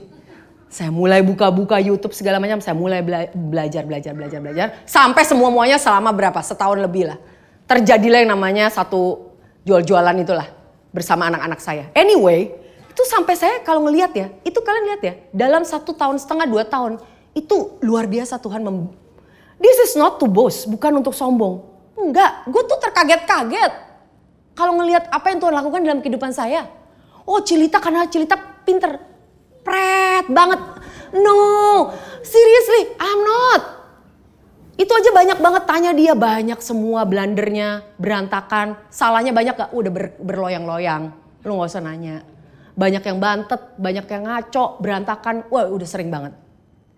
Saya mulai buka-buka YouTube segala macam, saya mulai belajar. Sampai semuanya selama berapa? Setahun lebih lah. Terjadilah yang namanya satu jual-jualan itulah bersama anak-anak saya. Anyway, itu sampai saya kalau ngelihat ya, itu kalian lihat ya, dalam 1,5 tahun, 2 tahun, itu luar biasa Tuhan. This is not to boast, bukan untuk sombong. Enggak, gue tuh terkaget-kaget kalau ngelihat apa yang Tuhan lakukan dalam kehidupan saya. Oh Cilita, karena Cilita pinter. Pret banget. No, seriously, I'm not. Itu aja banyak banget tanya dia, banyak semua blendernya berantakan. Salahnya banyak gak? Udah berloyang-loyang. Lu gak usah nanya. Banyak yang bantet, banyak yang ngaco, berantakan. Wah udah sering banget.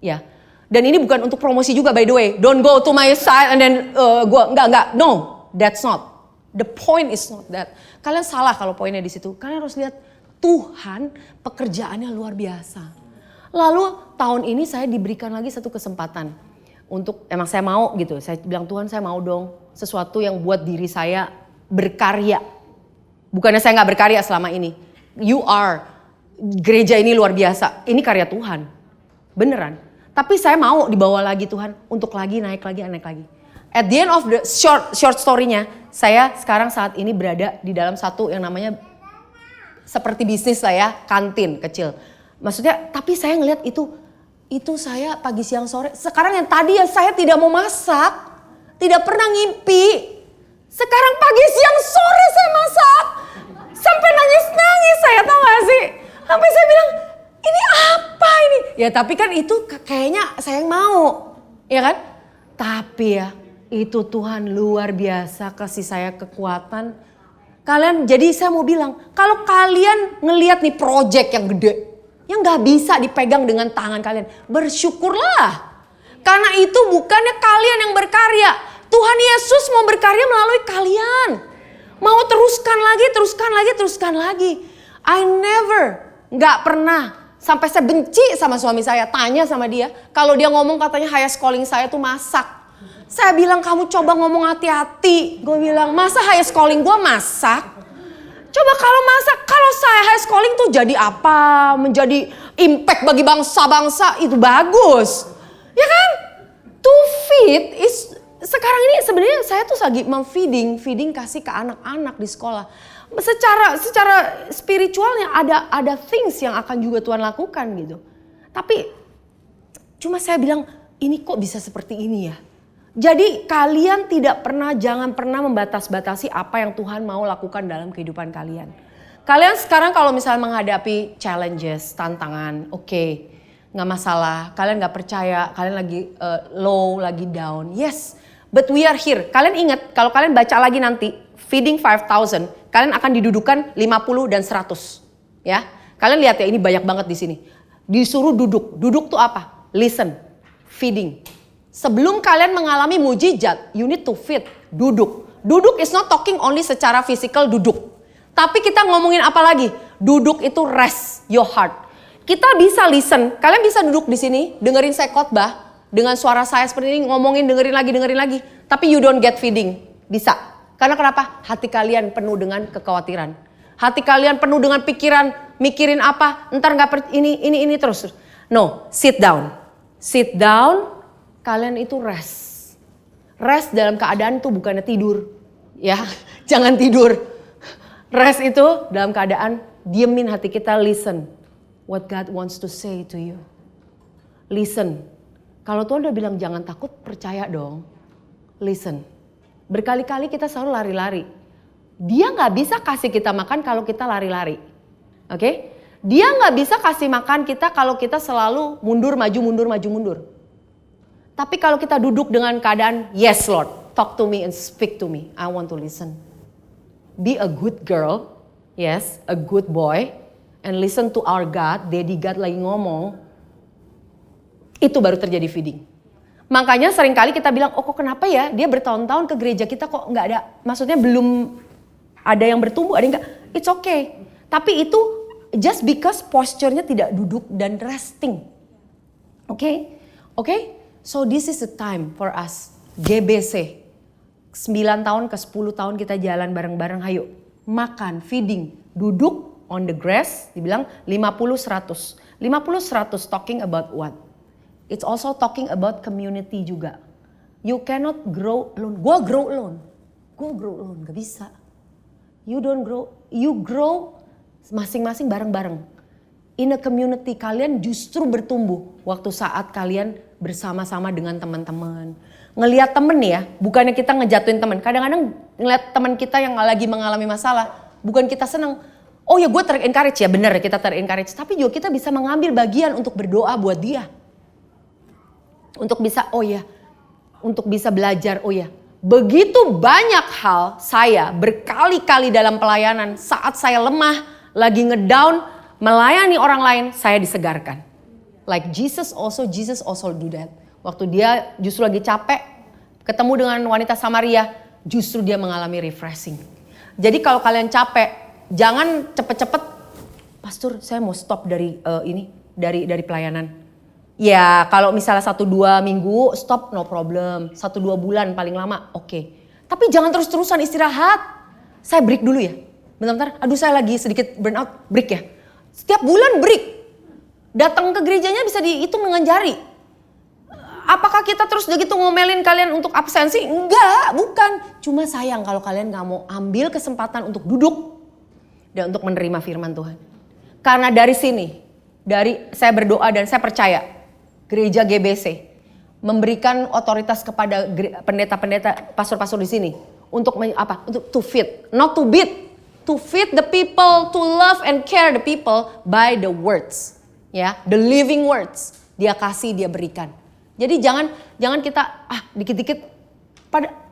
Ya. Dan ini bukan untuk promosi juga by the way. Don't go to my side and then enggak. No, that's not. The point is not that. Kalian salah kalau poinnya di situ. Kalian harus lihat Tuhan pekerjaannya luar biasa. Lalu tahun ini saya diberikan lagi satu kesempatan untuk emang saya mau gitu. Saya bilang Tuhan saya mau dong sesuatu yang buat diri saya berkarya. Bukannya saya nggak berkarya selama ini. You are, gereja ini luar biasa. Ini karya Tuhan, beneran. Tapi saya mau dibawa lagi Tuhan untuk lagi naik lagi. At the end of the short story-nya, saya sekarang saat ini berada di dalam satu yang namanya seperti bisnis saya, kantin kecil. Maksudnya, tapi saya ngelihat itu saya pagi siang sore. Sekarang yang tadi ya saya tidak mau masak, tidak pernah ngimpi. Sekarang pagi siang sore saya masak. Sampai nangis saya, tahu gak sih? Sampai saya bilang, ini apa ini? Ya tapi kan itu kayaknya saya yang mau, ya kan? Tapi ya itu Tuhan luar biasa kasih saya kekuatan. Kalian, jadi saya mau bilang, kalau kalian ngelihat nih project yang gede, yang gak bisa dipegang dengan tangan kalian, bersyukurlah. Karena itu bukannya kalian yang berkarya. Tuhan Yesus mau berkarya melalui kalian. Mau teruskan lagi. I never, gak pernah. Sampai saya benci sama suami saya, tanya sama dia. Kalau dia ngomong katanya highest calling saya tuh masak. Saya bilang kamu coba ngomong hati-hati. Gue bilang masa highest calling gue masak? Coba kalau masak, kalau saya highest calling tuh jadi apa? Menjadi impact bagi bangsa-bangsa itu bagus. Ya kan? To feed is, sekarang ini sebenarnya saya tuh lagi feeding kasih ke anak-anak di sekolah. Secara spiritualnya ada things yang akan juga Tuhan lakukan gitu. Tapi cuma saya bilang ini kok bisa seperti ini ya. Jadi kalian jangan pernah membatas-batasi apa yang Tuhan mau lakukan dalam kehidupan kalian. Kalian sekarang kalau misalnya menghadapi challenges, tantangan, oke, gak masalah. Kalian gak percaya, kalian lagi low, lagi down. Yes, but we are here. Kalian ingat kalau kalian baca lagi nanti, feeding 5,000, kalian akan didudukan 50 dan 100. Ya, kalian lihat ya ini banyak banget di sini. Disuruh duduk. Duduk tuh apa? Listen, feeding. Sebelum kalian mengalami mujizat, you need to feed, duduk. Duduk is not talking only secara physical duduk. Tapi kita ngomongin apa lagi? Duduk itu rest your heart. Kita bisa listen, kalian bisa duduk di sini, dengerin saya khotbah, dengan suara saya seperti ini, ngomongin, dengerin lagi. Tapi you don't get feeding, bisa. Karena kenapa? Hati kalian penuh dengan kekhawatiran. Hati kalian penuh dengan pikiran, mikirin apa, ntar gak ini terus. No, sit down. Sit down. Kalian itu rest. Rest dalam keadaan itu bukannya tidur. Ya, jangan tidur. Rest itu dalam keadaan diemin hati kita, listen. What God wants to say to you. Listen. Kalau Tuhan udah bilang jangan takut, percaya dong. Listen, berkali-kali kita selalu lari-lari. Dia gak bisa kasih kita makan kalau kita lari-lari. Oke? Dia gak bisa kasih makan kita kalau kita selalu mundur, maju, mundur, maju, mundur. Tapi kalau kita duduk dengan keadaan, yes Lord, talk to me and speak to me. I want to listen. Be a good girl, yes, a good boy. And listen to our God, Daddy God lagi ngomong. Itu baru terjadi feeding. Makanya seringkali kita bilang, oh kok kenapa ya dia bertahun-tahun ke gereja kita kok gak ada, maksudnya belum ada yang bertumbuh, ada yang enggak. It's okay. Tapi itu just because posturnya tidak duduk dan resting. Oke? So this is the time for us. GBC. 9 tahun ke 10 tahun kita jalan bareng-bareng, hayo. Makan, feeding, duduk on the grass, dibilang 50-100. 50-100 talking about what? It's also talking about community juga. You cannot grow alone. Gue grow alone, gak bisa. You don't grow, you grow masing-masing bareng-bareng. In a community kalian justru bertumbuh waktu saat kalian bersama-sama dengan teman-teman. Ngelihat temen ya, bukannya kita ngejatuhin temen. Kadang-kadang ngeliat teman kita yang lagi mengalami masalah, bukan kita senang. Oh ya gue ter-encourage ya, bener ya kita ter-encourage. Tapi juga kita bisa mengambil bagian untuk berdoa buat dia. Untuk bisa belajar, begitu banyak hal saya berkali-kali dalam pelayanan saat saya lemah, lagi ngedown, melayani orang lain, saya disegarkan. Like Jesus also do that. Waktu dia justru lagi capek, ketemu dengan wanita Samaria, justru dia mengalami refreshing. Jadi kalau kalian capek, jangan cepet-cepet, Pastor saya mau stop dari dari pelayanan. Ya kalau misalnya 1-2 minggu stop no problem. 1-2 bulan paling lama oke. Tapi jangan terus-terusan istirahat. Saya break dulu ya. Bentar-bentar aduh saya lagi sedikit burnout, break ya. Setiap bulan break. Datang ke gerejanya bisa dihitung dengan jari. Apakah kita terus begitu ngomelin kalian untuk absensi? Enggak, bukan. Cuma sayang kalau kalian gak mau ambil kesempatan untuk duduk. Dan untuk menerima firman Tuhan. Karena dari sini, saya berdoa dan saya percaya. Gereja GBC memberikan otoritas kepada pendeta-pendeta, pastor-pastor di sini untuk Untuk to feed, not to beat, to feed the people, to love and care the people by the words, ya, the living words. Dia kasih, dia berikan. Jadi jangan kita dikit-dikit.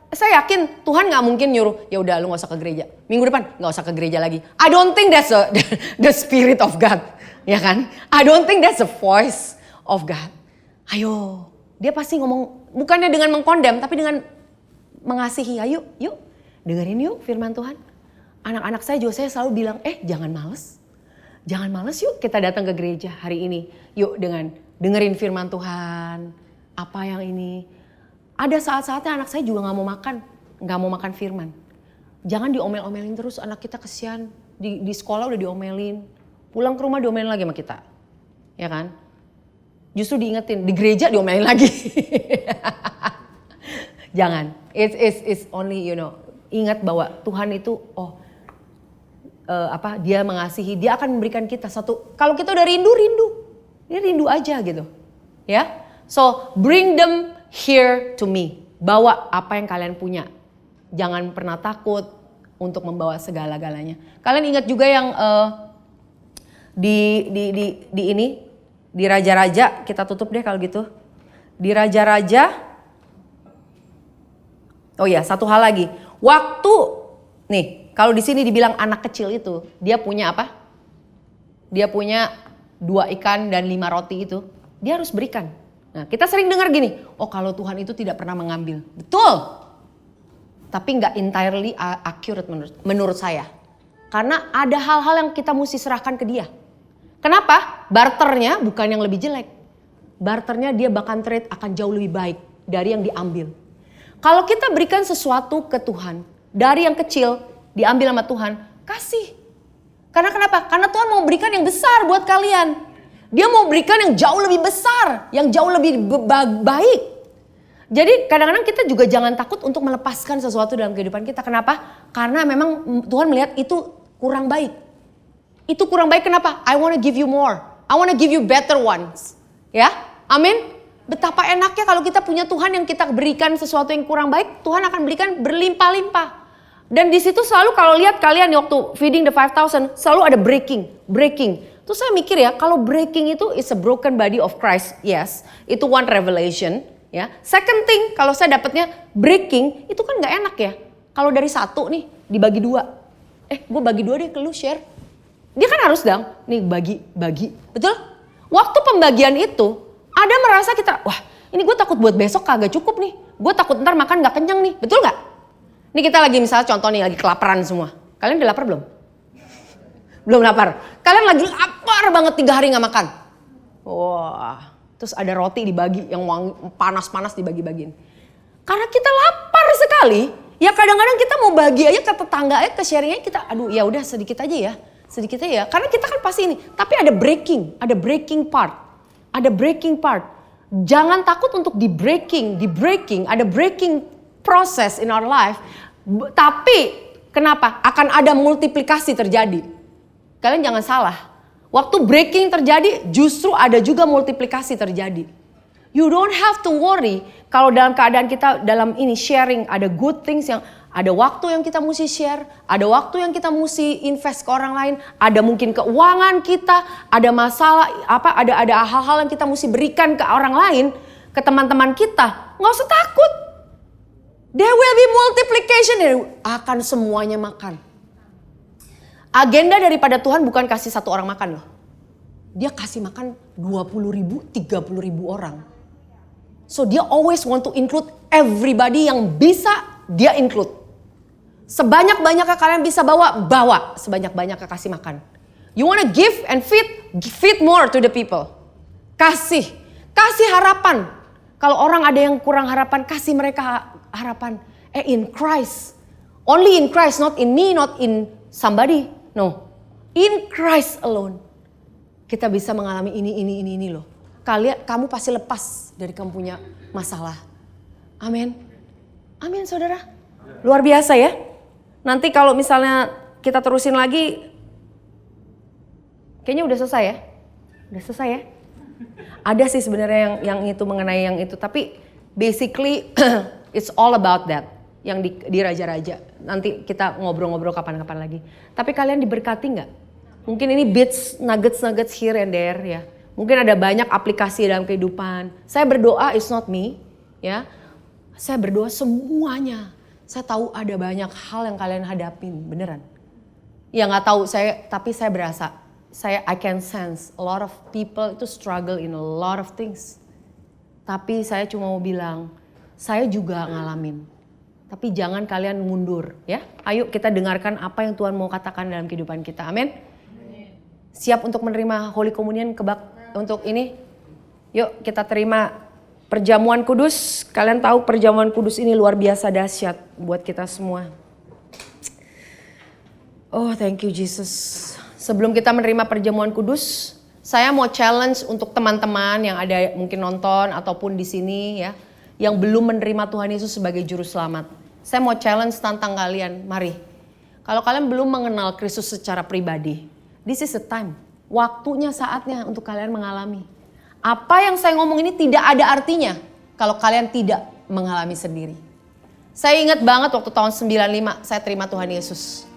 Saya yakin Tuhan nggak mungkin nyuruh, ya udah lu nggak usah ke gereja. Minggu depan nggak usah ke gereja lagi. I don't think that's the spirit of God, ya kan? I don't think that's the voice of God. Ayo, dia pasti ngomong bukannya dengan mengkondem tapi dengan mengasihi. Ayo, yuk dengerin yuk firman Tuhan. Anak-anak saya juga saya selalu bilang, jangan males. Jangan males yuk kita datang ke gereja hari ini. Yuk dengan dengerin firman Tuhan. Apa yang ini. Ada saat-saatnya anak saya juga gak mau makan firman. Jangan diomel-omelin terus, anak kita kesian. Di sekolah udah diomelin. Pulang ke rumah diomelin lagi sama kita. Ya kan? Justru diingetin, di gereja diomelin lagi. Jangan. It's only ingat bahwa Tuhan itu dia mengasihi, dia akan memberikan kita satu. Kalau kita udah rindu. Dia rindu aja gitu. Ya. So bring them here to me. Bawa apa yang kalian punya. Jangan pernah takut untuk membawa segala-galanya. Kalian ingat juga yang di Raja-Raja, kita tutup deh kalau gitu. Di Raja-Raja, satu hal lagi. Waktu, nih kalau di sini dibilang anak kecil itu, dia punya apa? Dia punya 2 ikan dan 5 roti itu, dia harus berikan. Nah kita sering dengar gini, kalau Tuhan itu tidak pernah mengambil. Betul, tapi nggak entirely accurate menurut saya. Karena ada hal-hal yang kita mesti serahkan ke dia. Kenapa? Barternya bukan yang lebih jelek. Barternya dia bahkan trade akan jauh lebih baik dari yang diambil. Kalau kita berikan sesuatu ke Tuhan, dari yang kecil diambil sama Tuhan, kasih. Karena kenapa? Karena Tuhan mau berikan yang besar buat kalian. Dia mau berikan yang jauh lebih besar, yang jauh lebih baik. Jadi kadang-kadang kita juga jangan takut untuk melepaskan sesuatu dalam kehidupan kita. Kenapa? Karena memang Tuhan melihat itu kurang baik. Itu kurang baik kenapa? I want to give you more. I want to give you better ones. Ya, amin. Betapa enaknya kalau kita punya Tuhan yang kita berikan sesuatu yang kurang baik, Tuhan akan berikan berlimpah-limpah. Dan di situ selalu kalau lihat kalian waktu feeding the 5,000, selalu ada breaking. Terus saya mikir ya, kalau breaking itu is a broken body of Christ, yes, itu one revelation. Ya, second thing, kalau saya dapatnya breaking, itu kan nggak enak ya. Kalau dari satu nih dibagi dua, gue bagi dua deh ke lu share. Dia kan harus dong, nih bagi, betul? Waktu pembagian itu, ada merasa kita, wah ini gue takut buat besok kagak cukup nih. Gue takut ntar makan gak kenyang nih, betul gak? Ini kita lagi misalnya contoh nih, lagi kelaparan semua. Kalian udah lapar belum? Belum lapar. Kalian lagi lapar banget 3 hari gak makan. Wah, terus ada roti dibagi, yang panas-panas dibagi-bagiin. Karena kita lapar sekali, ya kadang-kadang kita mau bagi aja ke tetangga aja, ke sharing aja kita, aduh ya udah sedikit aja ya. Karena kita kan pasti ini, tapi ada breaking part. Jangan takut untuk di breaking, ada breaking process in our life. Tapi kenapa? Akan ada multiplikasi terjadi. Kalian jangan salah. Waktu breaking terjadi, justru ada juga multiplikasi terjadi. You don't have to worry kalau dalam keadaan kita dalam ini sharing ada good things yang ada waktu yang kita mesti share, ada waktu yang kita mesti invest ke orang lain, ada mungkin keuangan kita, ada masalah ada hal-hal yang kita mesti berikan ke orang lain, ke teman-teman kita. Nggak usah takut. There will be multiplication, akan semuanya makan. Agenda daripada Tuhan bukan kasih satu orang makan loh. Dia kasih makan 20.000, 30.000 orang. So dia always want to include everybody yang bisa dia include. Sebanyak-banyaknya kalian bisa bawa. Sebanyak-banyaknya kasih makan. You wanna give and feed more to the people. Kasih harapan. Kalau orang ada yang kurang harapan, kasih mereka harapan. In Christ. Only in Christ, not in me, not in somebody. No. In Christ alone. Kita bisa mengalami ini loh. Kamu pasti lepas dari kamu punya masalah. Amin. Amin saudara. Luar biasa ya. Nanti kalau misalnya kita terusin lagi. Kayaknya udah selesai ya. Udah selesai ya. Ada sih sebenarnya yang itu mengenai yang itu. Tapi basically it's all about that. Yang di Raja-Raja. Nanti kita ngobrol-ngobrol kapan-kapan lagi. Tapi kalian diberkati gak? Mungkin ini bits, nuggets here and there ya. Mungkin ada banyak aplikasi dalam kehidupan. Saya berdoa it's not me ya. Saya berdoa semuanya. Saya tahu ada banyak hal yang kalian hadapin, beneran. Ya gak tahu tapi saya berasa. I can sense a lot of people itu struggle in a lot of things. Tapi saya cuma mau bilang, saya juga ngalamin. Tapi jangan kalian mundur ya. Ayo kita dengarkan apa yang Tuhan mau katakan dalam kehidupan kita. Amin. Siap untuk menerima Holy Communion untuk ini? Yuk kita terima perjamuan kudus. Kalian tahu perjamuan kudus ini luar biasa dahsyat buat kita semua. Oh thank you Jesus. Sebelum kita menerima perjamuan kudus, saya mau challenge untuk teman-teman yang ada mungkin nonton ataupun di sini ya. Yang belum menerima Tuhan Yesus sebagai juru selamat. Saya mau challenge tantang kalian, mari. Kalau kalian belum mengenal Kristus secara pribadi, this is the time. Waktunya, saatnya untuk kalian mengalami. Apa yang saya ngomong ini tidak ada artinya kalau kalian tidak mengalami sendiri. Saya ingat banget waktu tahun 95 saya terima Tuhan Yesus.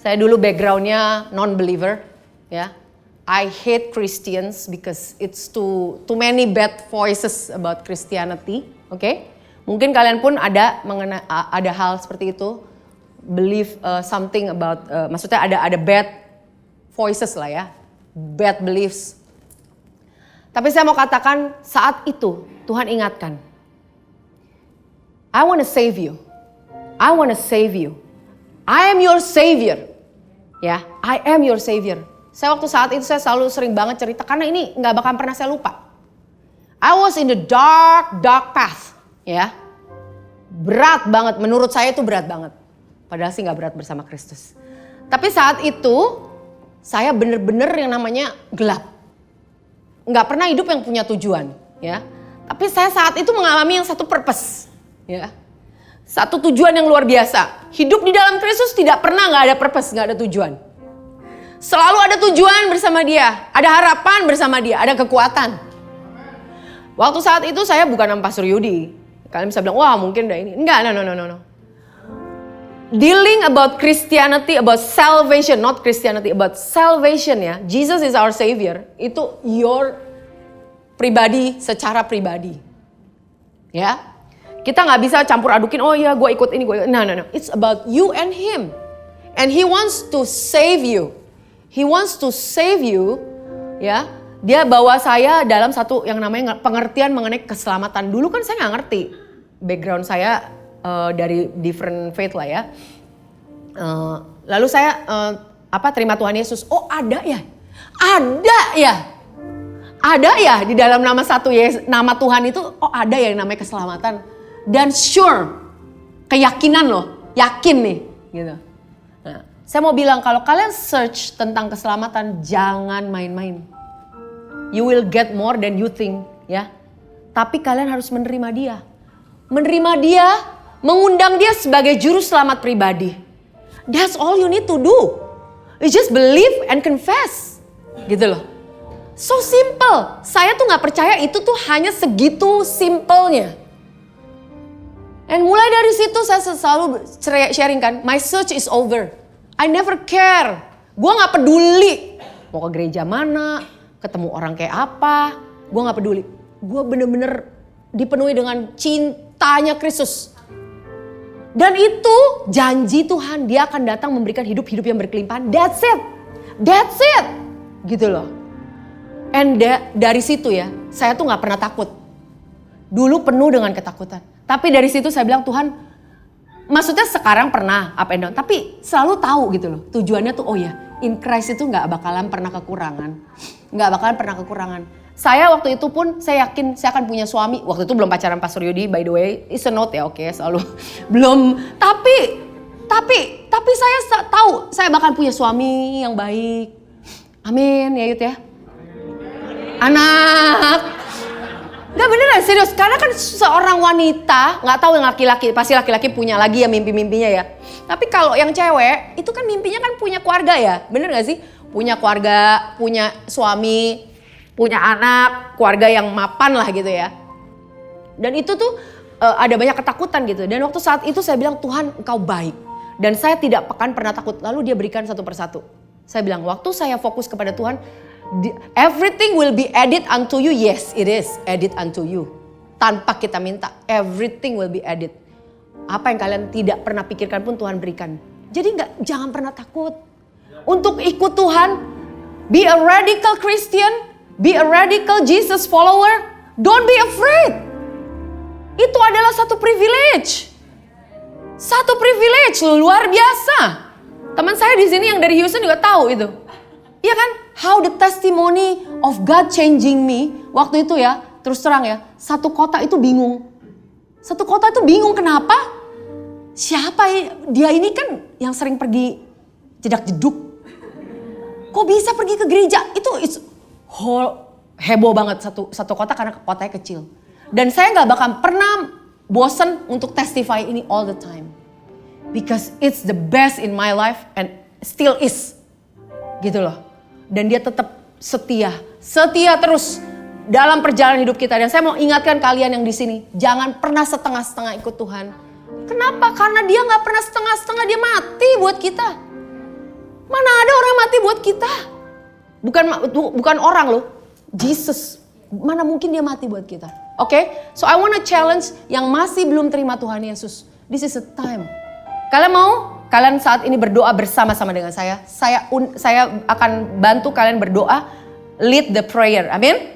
Saya dulu backgroundnya non-believer. Ya. I hate Christians because it's too many bad voices about Christianity. Okay? Mungkin kalian pun ada hal seperti itu. Believe something about, maksudnya ada bad voices lah ya, bad beliefs. Tapi saya mau katakan saat itu Tuhan ingatkan, I want to save you. I want to save you. I am your savior. Ya, I am your savior. Saya waktu saat itu saya selalu sering banget cerita karena ini nggak bakal pernah saya lupa. I was in the dark path. Ya, berat banget. Menurut saya itu berat banget. Padahal sih nggak berat bersama Kristus. Tapi saat itu saya bener-bener yang namanya gelap. Nggak pernah hidup yang punya tujuan, ya. Tapi saya saat itu mengalami yang satu purpose, ya. Satu tujuan yang luar biasa. Hidup di dalam Kristus tidak pernah nggak ada purpose, nggak ada tujuan. Selalu ada tujuan bersama Dia, ada harapan bersama Dia, ada kekuatan. Waktu saat itu saya bukan sama Pastor Yudi. Kalian bisa bilang, wah mungkin udah ini. Enggak, no. Dealing about Christianity, about salvation, not Christianity, about salvation ya. Jesus is our Savior. Itu your pribadi, secara pribadi. Ya. Kita gak bisa campur adukin, oh ya gue ikut ini, gue ikut. No. It's about you and Him. And He wants to save you. He wants to save you. Ya. Dia bawa saya dalam satu yang namanya pengertian mengenai keselamatan. Dulu kan saya gak ngerti. Background saya dari different faith lah ya. Lalu saya terima Tuhan Yesus. Oh ada ya? Ada ya di dalam nama nama Tuhan itu, oh ada ya yang namanya keselamatan. Dan sure, keyakinan loh, yakin nih gitu. Nah, saya mau bilang kalau kalian search tentang keselamatan, jangan main-main. You will get more than you think ya. Tapi kalian harus menerima Dia. Menerima Dia, mengundang Dia sebagai juru selamat pribadi. That's all you need to do. You just believe and confess. Gitu loh. So simple. Saya tuh gak percaya itu tuh hanya segitu simpelnya. And mulai dari situ saya selalu sharing kan, my search is over. I never care. Gue gak peduli. Mau ke gereja mana, ketemu orang kayak apa. Gue gak peduli. Gue bener-bener dipenuhi dengan cintanya Kristus. Dan itu janji Tuhan, Dia akan datang memberikan hidup-hidup yang berkelimpahan. That's it. Gitu loh. And dari situ ya, saya tuh gak pernah takut. Dulu penuh dengan ketakutan. Tapi dari situ saya bilang, Tuhan, maksudnya sekarang pernah up and down. Tapi selalu tahu gitu loh. Tujuannya tuh, oh ya, in Christ itu gak bakalan pernah kekurangan. Saya waktu itu pun saya yakin saya akan punya suami. Waktu itu belum pacaran Pastor Yudi, by the way. It's a note ya, oke, selalu. Belum, tapi saya tahu saya bakal punya suami yang baik. Amin ya Yud ya. Anak. Gak beneran serius, karena kan seorang wanita, gak tahu yang laki-laki, pasti laki-laki punya lagi ya mimpi-mimpinya ya. Tapi kalau yang cewek, itu kan mimpinya kan punya keluarga ya, bener gak sih? Punya keluarga, punya suami, punya anak, keluarga yang mapan lah gitu ya. Dan itu tuh ada banyak ketakutan gitu. Dan waktu saat itu saya bilang, Tuhan Engkau baik. Dan saya tidak akan pernah takut. Lalu Dia berikan satu persatu. Saya bilang, waktu saya fokus kepada Tuhan, everything will be added unto you. Yes, it is added unto you. Tanpa kita minta, everything will be added. Apa yang kalian tidak pernah pikirkan pun Tuhan berikan. Jadi jangan pernah takut. Untuk ikut Tuhan, be a radical Christian. Be a radical Jesus follower. Don't be afraid. Itu adalah satu privilege. Satu privilege luar biasa. Teman saya di sini yang dari Houston juga tahu itu. Iya kan? How the testimony of God changing me. Waktu itu ya, terus terang ya. Satu kota itu bingung. Kenapa? Siapa dia ini kan yang sering pergi jedak jeduk. Kok bisa pergi ke gereja? Itu heboh banget satu kota karena kotanya kecil. Dan saya gak bakal pernah bosen untuk testify ini all the time. Because it's the best in my life and still is. Gitu loh. Dan Dia tetap setia terus dalam perjalanan hidup kita. Dan saya mau ingatkan kalian yang di sini, jangan pernah setengah-setengah ikut Tuhan. Kenapa? Karena Dia gak pernah setengah-setengah, Dia mati buat kita. Mana ada orang mati buat kita? Bukan orang loh, Jesus. Mana mungkin Dia mati buat kita? Oke? So I wanna challenge yang masih belum terima Tuhan Yesus. This is a time. Kalian mau? Kalian saat ini berdoa bersama-sama dengan saya. Saya akan bantu kalian berdoa. Lead the prayer. Amin.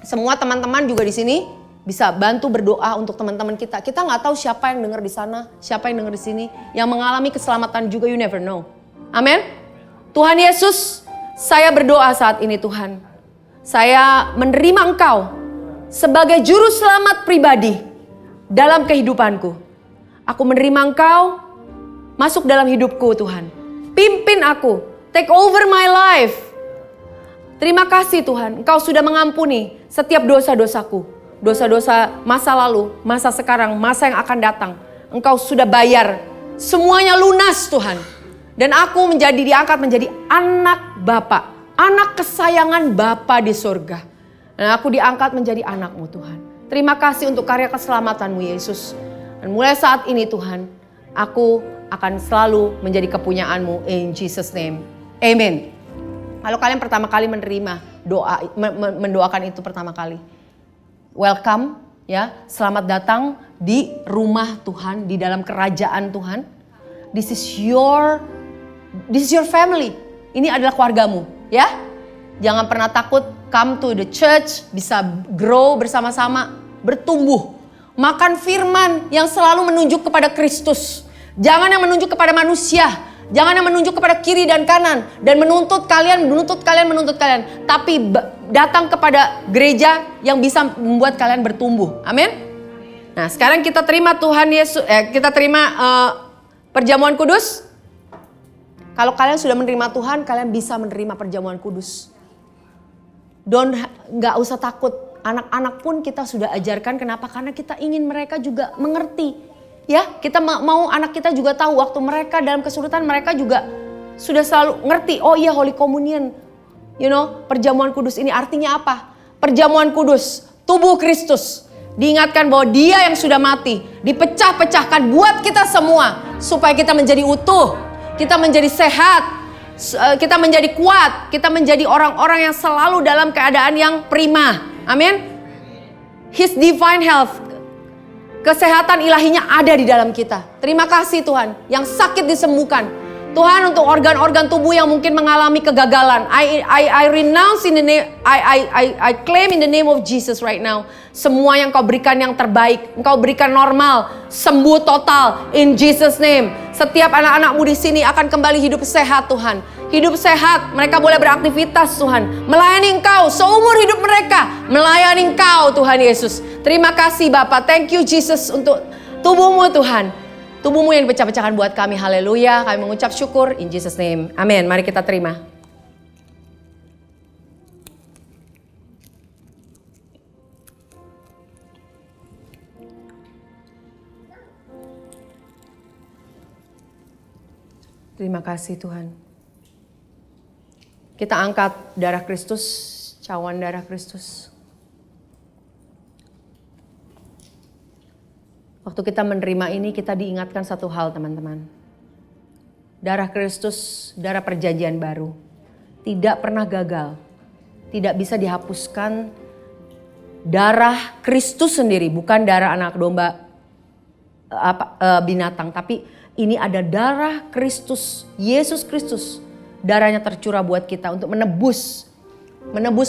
Semua teman-teman juga di sini bisa bantu berdoa untuk teman-teman kita. Kita nggak tahu siapa yang dengar di sana, siapa yang dengar di sini, yang mengalami keselamatan juga. You never know. Amin. Tuhan Yesus, saya berdoa saat ini Tuhan. Saya menerima Engkau sebagai juru selamat pribadi dalam kehidupanku. Aku menerima Engkau masuk dalam hidupku Tuhan. Pimpin aku. Take over my life. Terima kasih Tuhan. Engkau sudah mengampuni setiap dosa-dosaku. Dosa-dosa masa lalu, masa sekarang, masa yang akan datang. Engkau sudah bayar. Semuanya lunas Tuhan. Dan aku diangkat menjadi anak Bapa. Anak kesayangan Bapa di surga. Dan aku diangkat menjadi anak-Mu Tuhan. Terima kasih untuk karya keselamatan-Mu Yesus. Dan mulai saat ini Tuhan, aku akan selalu menjadi kepunyaan-Mu. In Jesus name. Amen. Kalau kalian pertama kali menerima doa, mendoakan itu pertama kali. Welcome ya, selamat datang di rumah Tuhan, di dalam kerajaan Tuhan. This is your family. Ini adalah keluargamu, ya. Jangan pernah takut, come to the church, bisa grow bersama-sama, bertumbuh. Makan firman yang selalu menunjuk kepada Kristus. Jangan yang menunjuk kepada manusia. Jangan yang menunjuk kepada kiri dan kanan. Dan menuntut kalian. Tapi datang kepada gereja yang bisa membuat kalian bertumbuh. Amin. Nah sekarang kita terima Tuhan Yesus. Kita terima perjamuan kudus. Kalau kalian sudah menerima Tuhan, kalian bisa menerima perjamuan kudus. Nggak usah takut. Anak-anak pun kita sudah ajarkan. Kenapa? Karena kita ingin mereka juga mengerti. Ya, kita mau anak kita juga tahu waktu mereka dalam kesulitan, mereka juga sudah selalu ngerti. Oh iya, Holy Communion. Perjamuan kudus ini artinya apa? Perjamuan kudus, tubuh Kristus. Diingatkan bahwa Dia yang sudah mati, dipecah-pecahkan buat kita semua. Supaya kita menjadi utuh, kita menjadi sehat, kita menjadi kuat, kita menjadi orang-orang yang selalu dalam keadaan yang prima. Amin. His divine health, kesehatan ilahinya ada di dalam kita. Terima kasih Tuhan, yang sakit disembuhkan. Tuhan, untuk organ-organ tubuh yang mungkin mengalami kegagalan, I renounce in the name, I claim in the name of Jesus right now. Semua yang Kau berikan yang terbaik, Engkau berikan normal, sembuh total in Jesus name. Setiap anak-anak-Mu di sini akan kembali hidup sehat Tuhan. Hidup sehat, mereka boleh beraktivitas Tuhan. Melayani Engkau seumur hidup mereka. Melayani Engkau Tuhan Yesus. Terima kasih Bapak, thank you Jesus untuk tubuh-Mu Tuhan. Tubuh-Mu yang dipecah-pecahkan buat kami, haleluya. Kami mengucap syukur in Jesus name, amin. Mari kita terima. Terima kasih Tuhan. Kita angkat darah Kristus, cawan darah Kristus. Waktu kita menerima ini, kita diingatkan satu hal teman-teman. Darah Kristus, darah perjanjian baru. Tidak pernah gagal. Tidak bisa dihapuskan. Darah Kristus sendiri, bukan darah anak domba binatang. Tapi ini ada darah Kristus, Yesus Kristus. Darahnya tercurah buat kita untuk menebus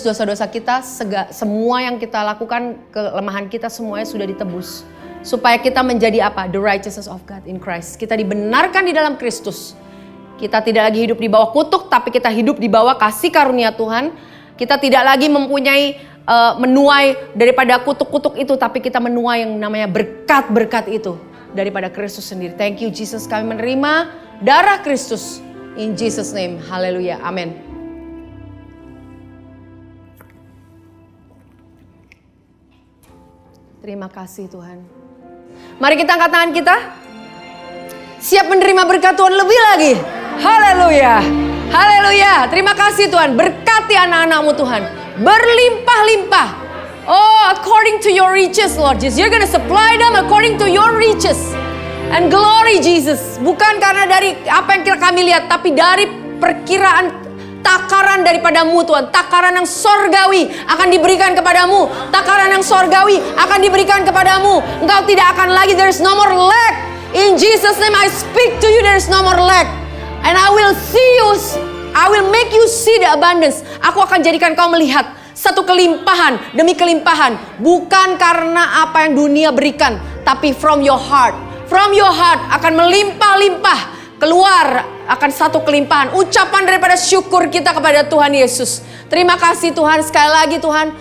dosa-dosa kita. Semua yang kita lakukan, kelemahan kita semuanya sudah ditebus. Supaya kita menjadi apa? The righteousness of God in Christ. Kita dibenarkan di dalam Kristus. Kita tidak lagi hidup di bawah kutuk, tapi kita hidup di bawah kasih karunia Tuhan. Kita tidak lagi mempunyai menuai daripada kutuk-kutuk itu, tapi kita menuai yang namanya berkat-berkat itu daripada Kristus sendiri. Thank you Jesus, kami menerima darah Kristus. In Jesus name, haleluya, amin. Terima kasih Tuhan. Mari kita angkat tangan kita. Siap menerima berkat Tuhan lebih lagi. Haleluya, haleluya. Terima kasih Tuhan, berkati anak-anak-Mu Tuhan. Berlimpah-limpah. Oh, according to your riches Lord Jesus. You're gonna supply them according to your riches. And glory Jesus, bukan karena dari apa yang kami lihat, tapi dari perkiraan takaran daripada-Mu Tuhan. Takaran yang sorgawi akan diberikan kepadamu. Takaran yang sorgawi akan diberikan kepadamu. Engkau tidak akan lagi, there is no more lack. In Jesus name I speak to you, there is no more lack. And I will see you, I will make you see the abundance. Aku akan jadikan kau melihat satu kelimpahan demi kelimpahan. Bukan karena apa yang dunia berikan, tapi from your heart. From your heart akan melimpah-limpah. Keluar akan satu kelimpahan. Ucapan daripada syukur kita kepada Tuhan Yesus. Terima kasih Tuhan, sekali lagi Tuhan.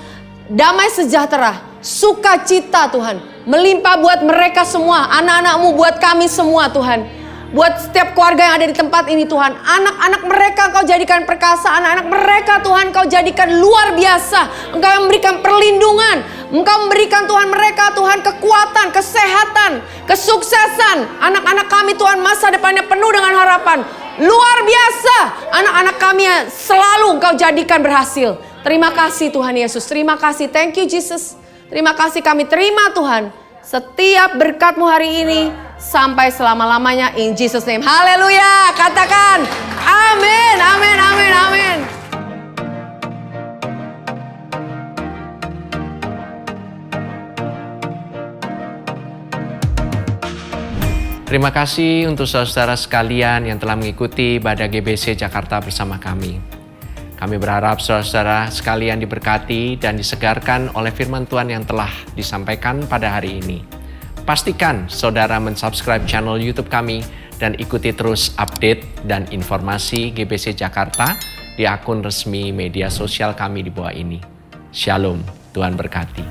Damai sejahtera, sukacita Tuhan. Melimpah buat mereka semua. Anak-anak-Mu, buat kami semua Tuhan. Buat setiap keluarga yang ada di tempat ini Tuhan. Anak-anak mereka Kau jadikan perkasa. Anak-anak mereka Tuhan Kau jadikan luar biasa. Engkau memberikan perlindungan. Engkau memberikan Tuhan mereka Tuhan kekuatan, kesehatan, kesuksesan. Anak-anak kami Tuhan masa depannya penuh dengan harapan. Luar biasa. Anak-anak kami selalu Engkau jadikan berhasil. Terima kasih Tuhan Yesus, terima kasih. Thank you Jesus. Terima kasih kami terima Tuhan. Setiap berkat-Mu hari ini sampai selama-lamanya in Jesus name. Haleluya. Katakan amin, amin, amin, amin. Terima kasih untuk saudara sekalian yang telah mengikuti ibadah GBC Jakarta bersama kami. Kami berharap saudara sekalian diberkati dan disegarkan oleh firman Tuhan yang telah disampaikan pada hari ini. Pastikan saudara mensubscribe channel YouTube kami dan ikuti terus update dan informasi GBC Jakarta di akun resmi media sosial kami di bawah ini. Shalom, Tuhan berkati.